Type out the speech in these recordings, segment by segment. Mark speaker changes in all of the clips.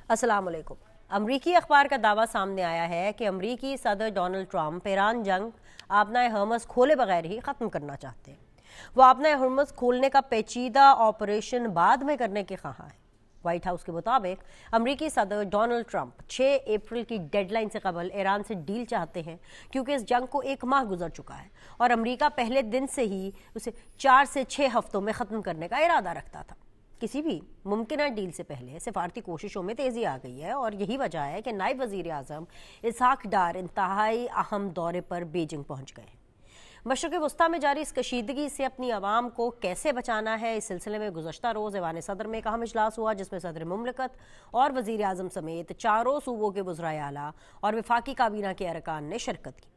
Speaker 1: अस्सलाम वालेकुम। अमरीकी अखबार का दावा सामने आया है कि अमरीकी सदर डोनाल्ड ट्रंप ईरान जंग आपनाए हर्मस खोले बगैर ही ख़त्म करना चाहते हैं। वो आपनाए हर्मस खोलने का पेचीदा ऑपरेशन बाद में करने के ख्वाह है। व्हाइट हाउस के मुताबिक अमरीकी सदर डोनाल्ड ट्रंप 6 अप्रैल की डेडलाइन से कबल ईरान से डील चाहते हैं, क्योंकि इस जंग को 1 माह गुजर चुका है और अमरीका पहले दिन से ही उसे 4 से 6 हफ्तों में ख़त्म करने का इरादा रखता था। किसी भी मुमकिन डील से पहले सिफारती कोशिशों में तेज़ी आ गई है और यही वजह है कि नायब वज़ीर आज़म इसहाक डार इंतहाई अहम दौरे पर बीजिंग पहुंच गए। मशरक़ वस्ता में जारी इस कशीदगी से अपनी आवाम को कैसे बचाना है, इस सिलसिले में गुज़श्ता रोज़ ऐवान सदर में एक अहम इजलास हुआ, जिसमें सदर मुमलिकत और वज़ीर आज़म समेत चारों सूबों के वज़राए आला और वफाकी काबीना के अरकान ने शिरकत की।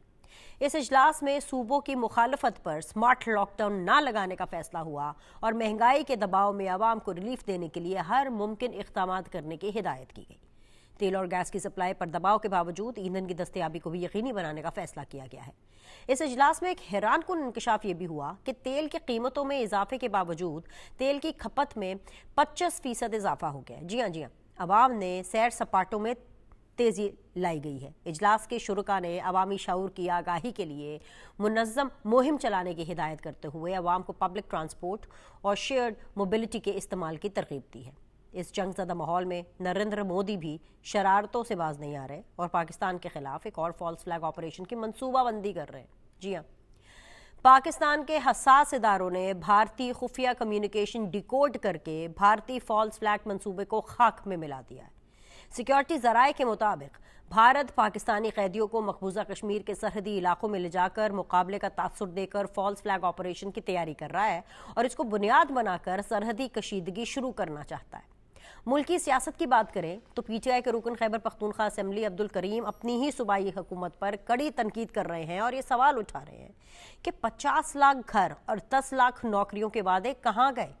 Speaker 1: इस इजलास में सूबों की मुखालफत पर स्मार्ट लॉकडाउन ना लगाने का फैसला हुआ और महंगाई के दबाव में आवाम को रिलीफ देने के लिए हर मुमकिन इक़दाम करने की हिदायत की गई। तेल और गैस की सप्लाई पर दबाव के बावजूद ईंधन की दस्तयाबी को भी यकीनी बनाने का फैसला किया गया है। इस इजलास में एक हैरानकुन इंकशाफ ये भी हुआ कि तेल की कीमतों में इजाफे के बावजूद तेल की खपत में 25% इजाफा हो गया है। जी हाँ, अवाम ने सैर सपाटों में तेज़ी लाई गई है। इजलास के शुरका ने अवामी शऊर की आगाही के लिए मुनज़्ज़म मुहिम चलाने की हिदायत करते हुए अवाम को पब्लिक ट्रांसपोर्ट और शेयर्ड मोबिलिटी के इस्तेमाल की तरगीब दी है। इस जंगज़दा माहौल में नरेंद्र मोदी भी शरारतों से बाज नहीं आ रहे और पाकिस्तान के खिलाफ एक और फॉल्स फ्लैग ऑपरेशन की मनसूबाबंदी कर रहे हैं। जी हाँ, पाकिस्तान के हसास इदारों ने भारतीय खुफिया कम्युनिकेशन डिकोड करके भारतीय फॉल्स फ्लैग मंसूबे को खाक में मिला दिया है। सिक्योरिटी ज़राए के मुताबिक भारत पाकिस्तानी कैदियों को मकबूजा कश्मीर के सरहदी इलाकों में ले जाकर मुकाबले का तासुर देकर फॉल्स फ्लैग ऑपरेशन की तैयारी कर रहा है और इसको बुनियाद बनाकर सरहदी कशीदगी शुरू करना चाहता है। मुल्की सियासत की बात करें तो पीटीआई के रुकन खैबर पख्तूनख्वा असेंबली अब्दुल करीम अपनी ही सूबाई हुकूमत पर कड़ी तनकीद कर रहे हैं और ये सवाल उठा रहे हैं कि 50 लाख घर और 10 लाख नौकरियों के वादे कहाँ गए।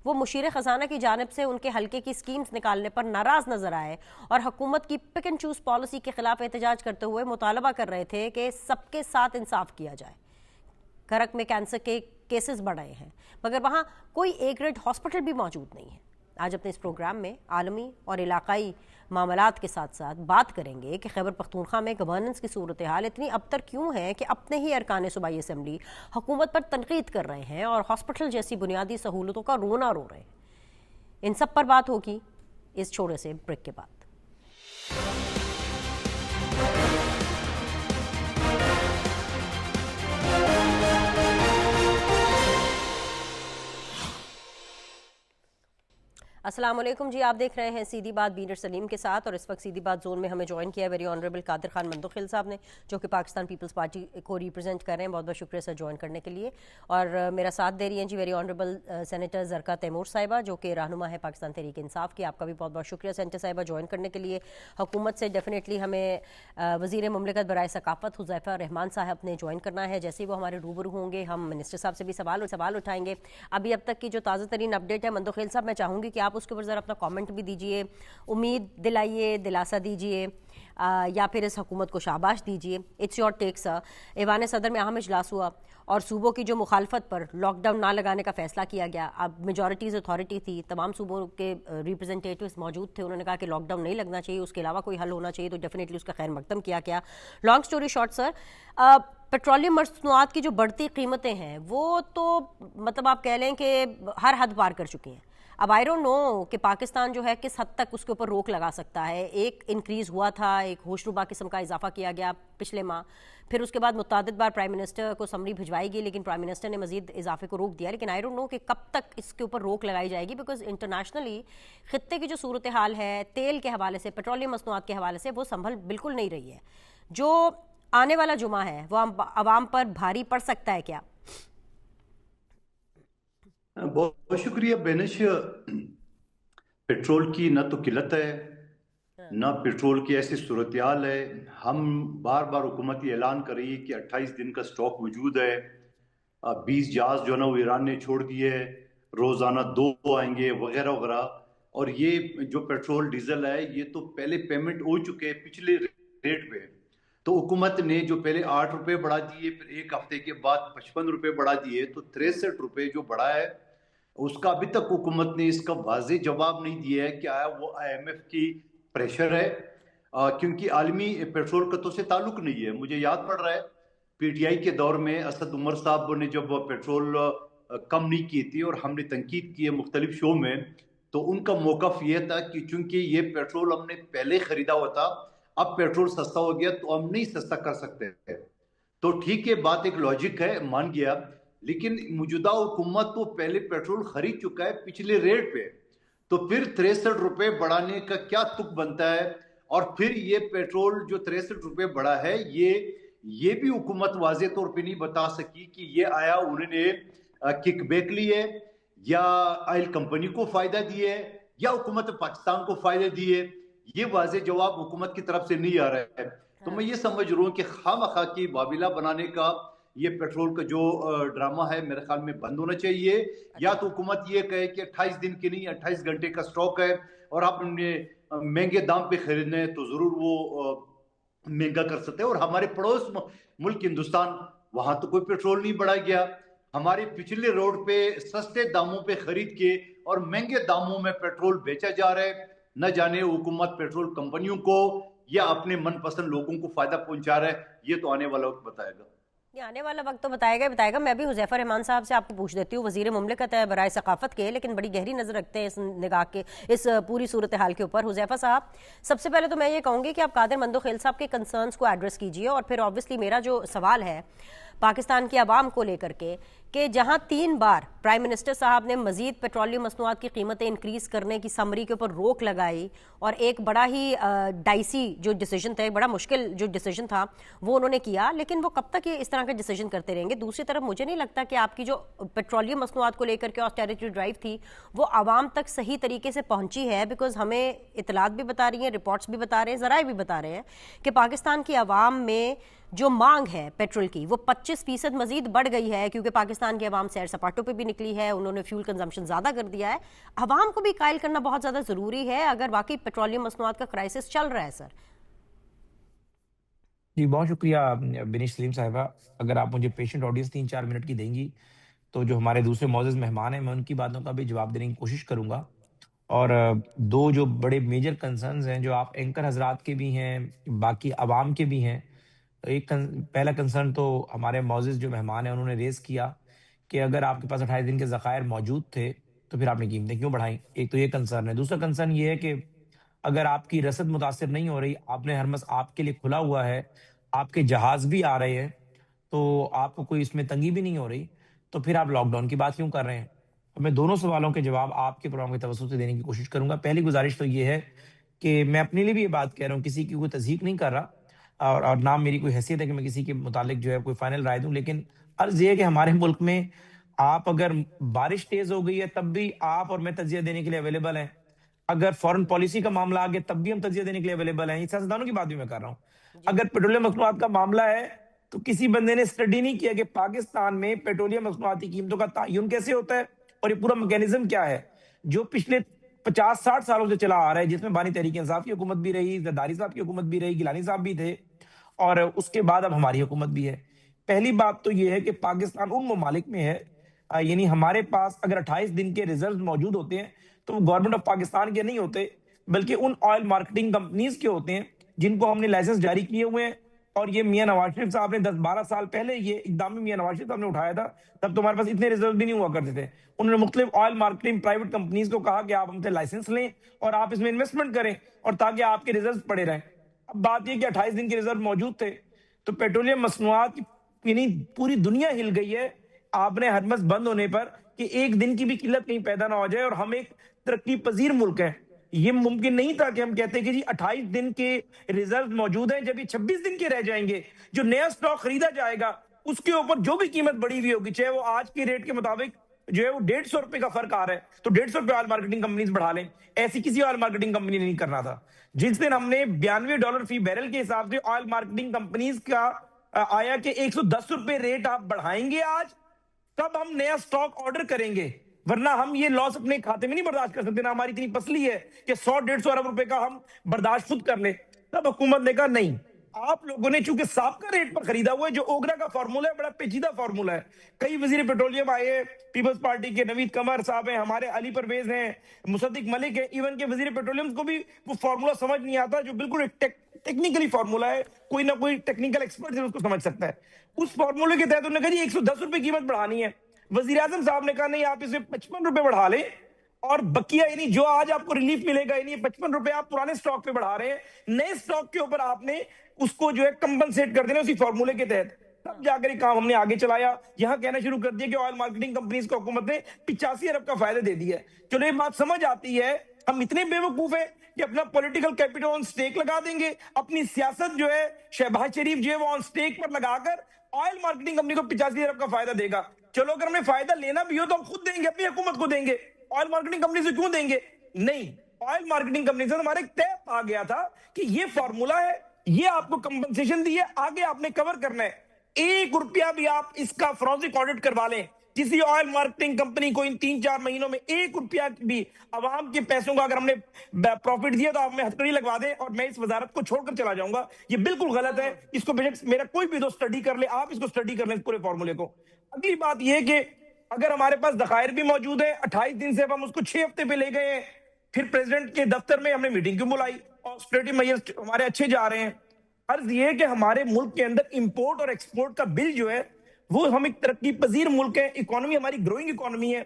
Speaker 1: वो मुशीर ख़जाना की जानिब से उनके हल्के की स्कीम्स निकालने पर नाराज़ नजर आए और हुकूमत की पिक एंड चूज़ पॉलिसी के खिलाफ एहतजाज करते हुए मुतालबा कर रहे थे कि सबके साथ इंसाफ किया जाए। करक में कैंसर के केसेस बढ़ रहे हैं मगर वहाँ कोई ए ग्रेड हॉस्पिटल भी मौजूद नहीं है। आज अपने इस प्रोग्राम में आलमी और इलाकाई मामलात के साथ साथ बात करेंगे कि खैबर पख्तूनख्वा में गवर्नेंस की सूरत हाल इतनी अबतर क्यों है कि अपने ही अरकान सूबाई असम्बली हुकूमत पर तनकीद कर रहे हैं और हॉस्पिटल जैसी बुनियादी सहूलतों का रोना रो रहे हैं। इन सब पर बात होगी इस छोटे से ब्रेक के बाद। अस्सलाम वालेकुम जी, आप देख रहे हैं सीधी बात बीनर सलीम के साथ और इस वक्त सीधी बात जोन में हमें ज्वाइन किया वेरी ऑनरेबल कादिर खान मंदोखिल साहब ने, जो कि पाकिस्तान पीपल्स पार्टी को रिप्रेजेंट कर रहे हैं। बहुत बहुत शुक्रिया सर ज्वाइन करने के लिए। और मेरा साथ दे रही हैं जी very honourable senator Zarka Taimur साहिबा, जो कि रहनुमा है पाकिस्तान तहरीक इंसाफ की। आपका भी बहुत बहुत शुक्रिया सेनेटर साहिबा ज्वाइन करने के लिए। हुकूमत से डेफिनेटली हमें वज़ीर मुमलिकत बराए सकाफ़त हुज़ैफ़ा रहमान साहब ने ज्वाइन करना है। जैसे ही वो हमारे रूबरू होंगे हम मिनिस्टर साहब से भी सवाल उठाएंगे। अभी अब तक की जो ताज़ा तरीन अपडेट है मंदोखिल साहब, मैं चाहूँगी कि आप उसके ऊपर ज़रा अपना कमेंट भी दीजिए, उम्मीद दिलाइए, दिलासा दीजिए या फिर इस हुकूमत को शाबाश दीजिए। It's your take sir. ऐवान सदर में अहम इजलास हुआ और सूबों की जो मुखालफत पर लॉकडाउन ना लगाने का फैसला किया गया। अब मेजॉरिटीज़ अथॉरिटी थी, तमाम सूबों के रिप्रेजेंटेटिव्स मौजूद थे। उन्होंने कहा कि लॉकडाउन नहीं लगना चाहिए, उसके अलावा कोई हल होना चाहिए, तो डेफिनेटली उसका खैर मकदम किया गया। Long story short sir, petroleum मसनूआत की जो बढ़ती कीमतें हैं वो तो मतलब आप कह लें कि हर हद पार कर चुकी हैं। अब आई डोंट नो कि पाकिस्तान जो है किस हद तक उसके ऊपर रोक लगा सकता है। एक इंक्रीज़ हुआ था, एक होशरुबा किस्म का इजाफा किया गया पिछले माह, फिर उसके बाद मुतअद्दिद बार प्राइम मिनिस्टर को समरी भिजवाई गई, लेकिन प्राइम मिनिस्टर ने मजीद इजाफे को रोक दिया। लेकिन आई डोंट नो कि कब तक इसके ऊपर रोक लगाई जाएगी, बिकॉज इंटरनेशनली खित्ते की जो सूरत हाल है तेल के हवाले से, पेट्रोलियम मसनूआत के हवाले से, वो संभल बिल्कुल नहीं रही है। जो आने वाला जुमा है वो आवाम पर भारी पड़ सकता है क्या?
Speaker 2: बहुत शुक्रिया बेनिश। पेट्रोल की न तो किल्लत है न पेट्रोल की ऐसी सूरत हाल है। हम बार बार हुकूमत ये ऐलान कर रही है कि 28 दिन का स्टॉक मौजूद है। 20 जहाज जो है ना वो ईरान ने छोड़ दिए, रोजाना 2 आएंगे वगैरह वगैरह। और ये जो पेट्रोल डीजल है ये तो पहले पेमेंट हो चुके हैं पिछले रेट पे। तो हुकूमत ने जो पहले 8 रुपए बढ़ा दिए, फिर एक हफ्ते के बाद 55 रुपए बढ़ा दिए, तो 63 रुपए जो बढ़ा है उसका अभी तक हुकूमत ने इसका वाज़ेह जवाब नहीं दिया है कि आया वो IMF की प्रेशर है, क्योंकि आलमी पेट्रोल कत्तों से ताल्लुक नहीं है। मुझे याद पड़ रहा है पीटीआई के दौर में असद उमर साहब ने जब पेट्रोल कम नहीं की थी और हमने तनकीद की है मुख्तलिफ शो में, तो उनका मौक़िफ़ ये था कि चूंकि ये पेट्रोल हमने पहले खरीदा हुआ था, अब पेट्रोल सस्ता हो गया तो हम नहीं सस्ता कर सकते। तो ठीक है, बात एक लॉजिक है, मान गया, लेकिन मौजूदा हुकूमत तो पहले पेट्रोल खरीद चुका है पिछले रेट पे, तो फिर 63 रुपए बढ़ाने का क्या तुक बनता है? और फिर ये पेट्रोल जो 63 रुपए बढ़ा है, ये भी हुकूमत वाज़े तौर पे नहीं बता सकी कि ये आया उन्होंने किकबैक ली है, या ऑयल कंपनी को फायदा दिए है, या हुकूमत पाकिस्तान को फायदा दिए। ये वाज़े जवाब हुकूमत की तरफ से नहीं आ रहा है। तो मैं ये समझ रहा हूँ कि खामखा की बाबिला बनाने का ये पेट्रोल का जो ड्रामा है मेरे ख्याल में बंद होना चाहिए। या तो हुकूमत ये कहे कि 28 दिन की नहीं 28 घंटे का स्टॉक है और आपने महंगे दाम पे खरीदने हैं, तो जरूर वो महंगा कर सकते हैं। और हमारे पड़ोस मुल्क हिंदुस्तान, वहां तो कोई पेट्रोल नहीं बढ़ा गया। हमारे पिछले रोड पे सस्ते दामों पे खरीद के और महंगे दामों में पेट्रोल बेचा जा रहा है। न जाने हुकूमत पेट्रोल कंपनियों को या अपने मनपसंद लोगों को फायदा पहुंचा रहा है, ये तो आने वाला वक्त बताएगा।
Speaker 1: ये आने वाला वक्त तो बताएगा। मैं भी हुज़ैफा रहमान साहब से आपको पूछ देती हूँ, वज़ीर मुमलिकत है बराए सकाफ़त के, लेकिन बड़ी गहरी नज़र रखते हैं इस निगाह के इस पूरी सूरत हाल के ऊपर। हुज़ैफा साहब, सबसे पहले तो मैं ये कहूँगी कि आप कादिर मंदो-खेल साहब के कंसर्न्स को एड्रेस कीजिए, और फिर ऑब्वियसली मेरा जो सवाल है पाकिस्तान की आवाम को लेकर के, कि जहां 3 बार प्राइम मिनिस्टर साहब ने मजीद पेट्रोलियम मसनूआत की कीमतें इंक्रीज़ करने की समरी के ऊपर रोक लगाई, और एक बड़ा ही डाइसी जो डिसीजन था, बड़ा मुश्किल जो डिसीजन था वो उन्होंने किया, लेकिन वो कब तक ये इस तरह के डिसीजन करते रहेंगे? दूसरी तरफ मुझे नहीं लगता कि आपकी जो पेट्रोलियम मसनूआत को लेकर के ऑस्टेरिटी ड्राइव थी वो आवाम तक सही तरीके से पहुंची है, बिकॉज हमें इतलात भी बता रही हैं, रिपोर्ट्स भी बता रहे हैं, ज़राए भी बता रहे हैं कि पाकिस्तान की आवाम में जो मांग है पेट्रोल की वो 25% मजीद बढ़ गई है, क्योंकि पाकिस्तान की आवाम सैर सपाटों पे भी निकली है, उन्होंने फ्यूल कंजम्पशन ज़्यादा कर दिया है। आवाम को भी कायल करना बहुत ज़्यादा ज़रूरी है अगर वाकई पेट्रोलियम मसनूआत का क्राइसिस चल रहा है। सर
Speaker 3: जी, बहुत शुक्रिया बिनिश सलीम साहिबा। अगर आप मुझे पेशेंट ऑडियंस 3-4 मिनट की देंगी तो जो हमारे दूसरे मौजूद मेहमान हैं मैं उनकी बातों का भी जवाब देने की कोशिश करूंगा। और दो जो बड़े मेजर कंसर्न्स हैं जो आप एंकर हजरात के भी हैं, बाकी आवाम के भी हैं। पहला कंसर्न तो हमारे मौजूद जो मेहमान हैं उन्होंने रेज किया कि अगर आपके पास 28 दिन के ज़खायर मौजूद थे तो फिर आपने कीमतें क्यों बढ़ाई। एक तो ये कंसर्न है। दूसरा कंसर्न ये है कि अगर आपकी रसद मुतासिर नहीं हो रही, आपने हरमस आपके लिए खुला हुआ है, आपके जहाज भी आ रहे हैं, तो आपको कोई इसमें तंगी भी नहीं हो रही, तो फिर आप लॉकडाउन की बात क्यों कर रहे हैं? अब मैं दोनों सवालों के जवाब आपके प्रोग्राम की तवज्जो से देने की कोशिश करूंगा। पहली गुजारिश तो ये है कि मैं अपने लिए भी ये बात कह रहा हूँ, किसी की कोई तज़हीक नहीं कर रहा, और ना मेरी कोई हैसियत है कि मैं किसी के मुतालिक जो है कोई फाइनल राय दूं, लेकिन अर्ज ये है कि हमारे मुल्क में आप अगर बारिश तेज हो गई है तब भी आप और मैं तजिया देने के लिए अवेलेबल हैं। अगर फॉरेन पॉलिसी का मामला आ गया तब भी हम तजिया देने के लिए अवेलेबल हैं। सियासतदानों की बात भी मैं कर रहा हूँ। अगर पेट्रोलियम मसनूआत का मामला है तो किसी बंदे ने स्टडी नहीं किया कि पाकिस्तान में पेट्रोलियम मसनूआत की कीमतों का तयन कैसे होता है और ये पूरा मैकेनिज्म क्या है जो पिछले 50-60 सालों से चला आ रहा है, जिसमें बानी तहरीक इंसाफ की हुकूमत भी रही, जरदारी साहब की हुकूमत भी रही, गिलानी साहब भी थे, और उसके बाद अब हमारी हुकूमत भी है। पहली बात तो यह है कि पाकिस्तान उन ममालिक में है, यानी हमारे पास अगर 28 दिन के रिजर्व मौजूद होते हैं तो वो गवर्नमेंट ऑफ पाकिस्तान के नहीं होते, बल्कि उन ऑयल मार्केटिंग कंपनीज के होते हैं जिनको हमने लाइसेंस जारी किए हुए हैं। और ये मियां नवाज शरीफ साहब ने 10-12 साल पहले ये इकदाम मियां नवाज शरीफ साहब ने उठाया था, तब तो हमारे पास इतने रिजर्व भी नहीं हुआ करते थे। उन्होंने मुख्तलिफ ऑयल मार्केटिंग प्राइवेट कंपनीज को कहा कि आप हमसे लाइसेंस लें और आप इसमें इन्वेस्टमेंट करें, और ताकि आपके रिजर्व पड़े रहें। अब बात यह कि 28 दिन के रिजर्व मौजूद थे, तो पेट्रोलियम मसनूआत यानी पूरी दुनिया हिल गई है आपने हरमस बंद होने पर, कि एक दिन की भी किल्लत कहीं पैदा ना हो जाए। और हम एक तरक्की पजीर मुल्क है, ये मुमकिन नहीं था कि हम कहते कि जी 28 दिन के रिजर्व मौजूद हैं, जब ये 26 दिन के रह जाएंगे, जो नया स्टॉक खरीदा जाएगा उसके ऊपर जो भी कीमत बढ़ी हुई होगी, चाहे वो आज के रेट के मुताबिक जो है वो 150 रुपए का फर्क आ रहा है, तो 150 रुपए ऑयल मार्केटिंग कंपनीज बढ़ा लें। ऐसी किसी ऑयल मार्केटिंग कंपनी ने नहीं करना था। जिस दिन हमने $92 फी बैरल के हिसाब से ऑयल मार्केटिंग कंपनीज का आया कि 110 रुपए रेट आप बढ़ाएंगे आज, तब हम नया स्टॉक ऑर्डर करेंगे, वरना हम ये लॉस अपने खाते में नहीं बर्दाश्त कर सकते ना। हमारी इतनी पसली है कि 100-150 अरब रुपए का हम बर्दाश्त खुद कर ले। तब हुकूमत ने कहा नहीं, آپ لوگوں نے چونکہ سابقہ ریٹ پر خریدا ہوا ہے، جو اوگرا کا فارمولا ہے بڑا پیچیدہ فارمولا ہے. کئی وزیر پیٹرولیم آئے، پیپلز پارٹی کے نوید قمر صاحب ہیں، ہمارے علی پرویز ہیں، مصدق ملک ہے، ایون کے وزیر پیٹرولیم کو بھی وہ فارمولا سمجھ نہیں آتا، جو بالکل ایک ٹیکنیکلی فارمولا ہے، کوئی نہ کوئی ٹیکنیکل ایکسپرٹ اس کو سمجھ سکتا ہے. اس فارمولے کے تحت انہوں نے کہا جی 110 روپے قیمت بڑھانی ہے. وزیر اعظم صاحب نے کہا نہیں، آپ اسے 55 روپے بڑھا لیں، اور بقیہ یعنی جو آج آپ کو ریلیف ملے گا، یعنی 55 روپے آپ پرانے سٹاک پہ بڑھا رہے ہیں، نئے سٹاک کے اوپر آپ نے اس کو جو ہے کمپنسیٹ کر دینا اسی فارمولے کے تحت. تب جا کر یہ کام ہم نے آگے چلایا. یہاں کہنا شروع کر دیا کہ آئل مارکیٹنگ کمپنیز کو حکومت نے 85 ارب کا فائدہ دے دیا ہے. چلو یہ بات سمجھ آتی ہے، ہم اتنے بے وقوف ہیں کہ اپنا پولیٹیکل کیپٹل آن سٹیک لگا دیں گے، اپنی سیاست جو ہے شہباز شریف جو ہے وہ آن سٹیک پر لگا کر آئل مارکیٹنگ کمپنی کو 85 ارب کا فائدہ دے گا. چلو اگر ہمیں فائدہ لینا بھی ہو تو ہم خود دیں گے، اپنی حکومت کو دیں گے، آئل مارکیٹنگ کمپنی سے کیوں دیں گے؟ نہیں، آئل مارکیٹنگ کمپنی سے ہمارے ایک طے آ گیا تھا کہ یہ فارمولا ہے، یہ آپ کو کمپنسیشن دی ہے، آگے آپ نے کور کرنا ہے. 1 روپیہ بھی آپ اس کا فرانسک آڈٹ کروا لیں، کسی آئل مارکیٹنگ کمپنی کو ان 3-4 مہینوں میں 1 روپیہ بھی عوام کے پیسوں کا اگر ہم نے پروفٹ دیا تو آپ میں ہتھکڑی لگوا دیں اور میں اس وزارت کو چھوڑ کر چلا جاؤں گا. یہ بالکل غلط ہے. اس کو بے شک میرا کوئی بھی دوست اسٹڈی کر لے، آپ اس کو اسٹڈی کر لیں اس پورے فارمولے کو. اگلی بات یہ کہ اگر ہمارے پاس ذخائر بھی موجود ہے، 28 دن سے اب ہم اس کو 6 ہفتے پہ لے گئے ہیں، پھر پریزیڈنٹ کے دفتر میں ہم نے میٹنگ کیوں بلائی اور آسٹریٹی میئر ہمارے اچھے جا رہے ہیں. عرض یہ کہ ہمارے ملک کے اندر امپورٹ اور ایکسپورٹ کا بل جو ہے وہ ہم ایک ترقی پذیر ملک ہے، اکانومی ہماری گروئنگ اکانومی ہے.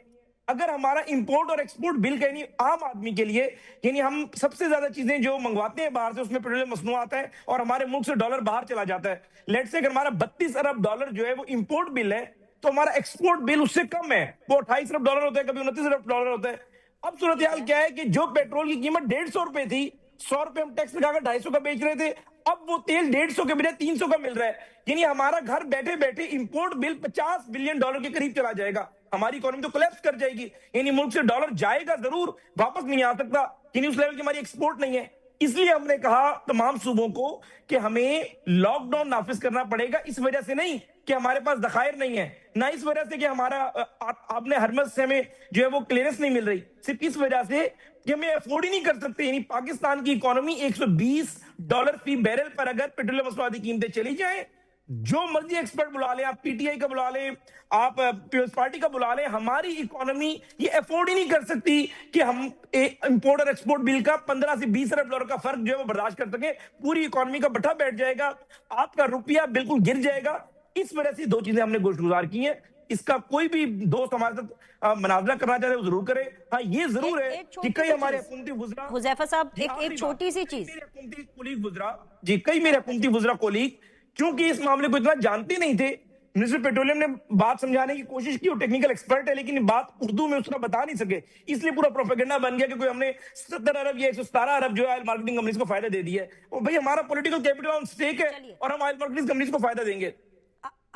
Speaker 3: اگر ہمارا امپورٹ اور ایکسپورٹ بل کا یعنی عام آدمی کے لیے، یعنی ہم سب سے زیادہ چیزیں جو منگواتے ہیں باہر سے اس میں پیٹرولیم مصنوعات ہے اور ہمارے ملک سے ڈالر باہر چلا جاتا ہے. لیٹ سے اگر ہمارا 32 ارب ڈالر جو ہے وہ امپورٹ بل ہے تو ہمارا ایکسپورٹ بل اس سے کم ہے، وہ 28 ارب ڈالر ہوتا ہے، کبھی 29 ارب ڈالر ہوتا ہے. اب صورتحال کیا ہے کہ جو پیٹرول کی قیمت 150 روپے تھی، 100 روپے ہم ٹیکس لگا کر 250 کا بیچ رہے تھے، اب وہ تیل 150 کے بجائے 300 کا مل رہا ہے. یعنی ہمارا گھر بیٹھے بیٹھے امپورٹ بل 50 بلین ڈالر کے قریب چلا جائے گا. ہماری اکانومی تو کولیپس کر جائے گی. یعنی ملک سے ڈالر جائے گا ضرور، واپس نہیں آ سکتا، یعنی اس لیول کی ہماری ایکسپورٹ نہیں ہے. اس لیے ہم نے کہا تمام صوبوں کو کہ ہمیں لاک ڈاؤن نافذ کرنا پڑے گا. اس وجہ سے نہیں کہ ہمارے پاس ذخائر نہیں ہے، نہ اس وجہ سے کہ ہمارا آپ نے ہرمز سے ہمیں جو ہے وہ کلیئرنس نہیں مل رہی، صرف اس وجہ سے کہ ہمیں افورڈ ہی نہیں کر سکتے. یعنی پاکستان کی اکانومی $120 فی بیرل پر اگر پیٹرولیم مصنوعات کی قیمتیں چلی جائیں، جو مرضی ایکسپرٹ بلا لیں، آپ پی ٹی آئی کا بلا لیں، آپ پیپلز پارٹی کا بلا لیں، ہماری اکانومی یہ افورڈ ہی نہیں کر سکتی کہ ہم امپورٹ اور ایکسپورٹ بل کا 15 سے 20 ارب ڈالر کا فرق جو ہے وہ برداشت کر سکیں. پوری اکانومی کا بٹھا بیٹھ جائے گا، آپ کا روپیہ بالکل گر جائے گا. اس وجہ سے 2 چیزیں ہم نے گزار کی ہیں. اس کا کوئی بھی دوست ہمارے ساتھ مناظرہ کرنا چاہتے وہ ضرور کرے. ہاں یہ ضرور ہے کہ کئی ہمارے حکومتی وزراء،
Speaker 1: حذیفہ صاحب ایک چھوٹی سی چیز،
Speaker 3: کئی میرے حکومتی وزراء کولیگ کیونکہ اس معاملے کو اتنا جانتے نہیں تھے، منسٹر پیٹرولیم نے بات سمجھانے کی کوشش کی، وہ ٹیکنیکل ایکسپرٹ ہے لیکن بات اردو میں اس طرح بتا نہیں سکے، اس لیے پورا پروپیگنڈا بن گیا کہ کوئی ہم نے 70 ارب یا 117 ارب جو ہے آئل مارکیٹنگ کمپنیز کو فائدہ دے دیا ہے. اور بھائی ہمارا پولیٹیکل کیپٹل آن سٹیک ہے اور ہم آئل مارکیٹنگ کمپنیز کو فائدہ دیں گے.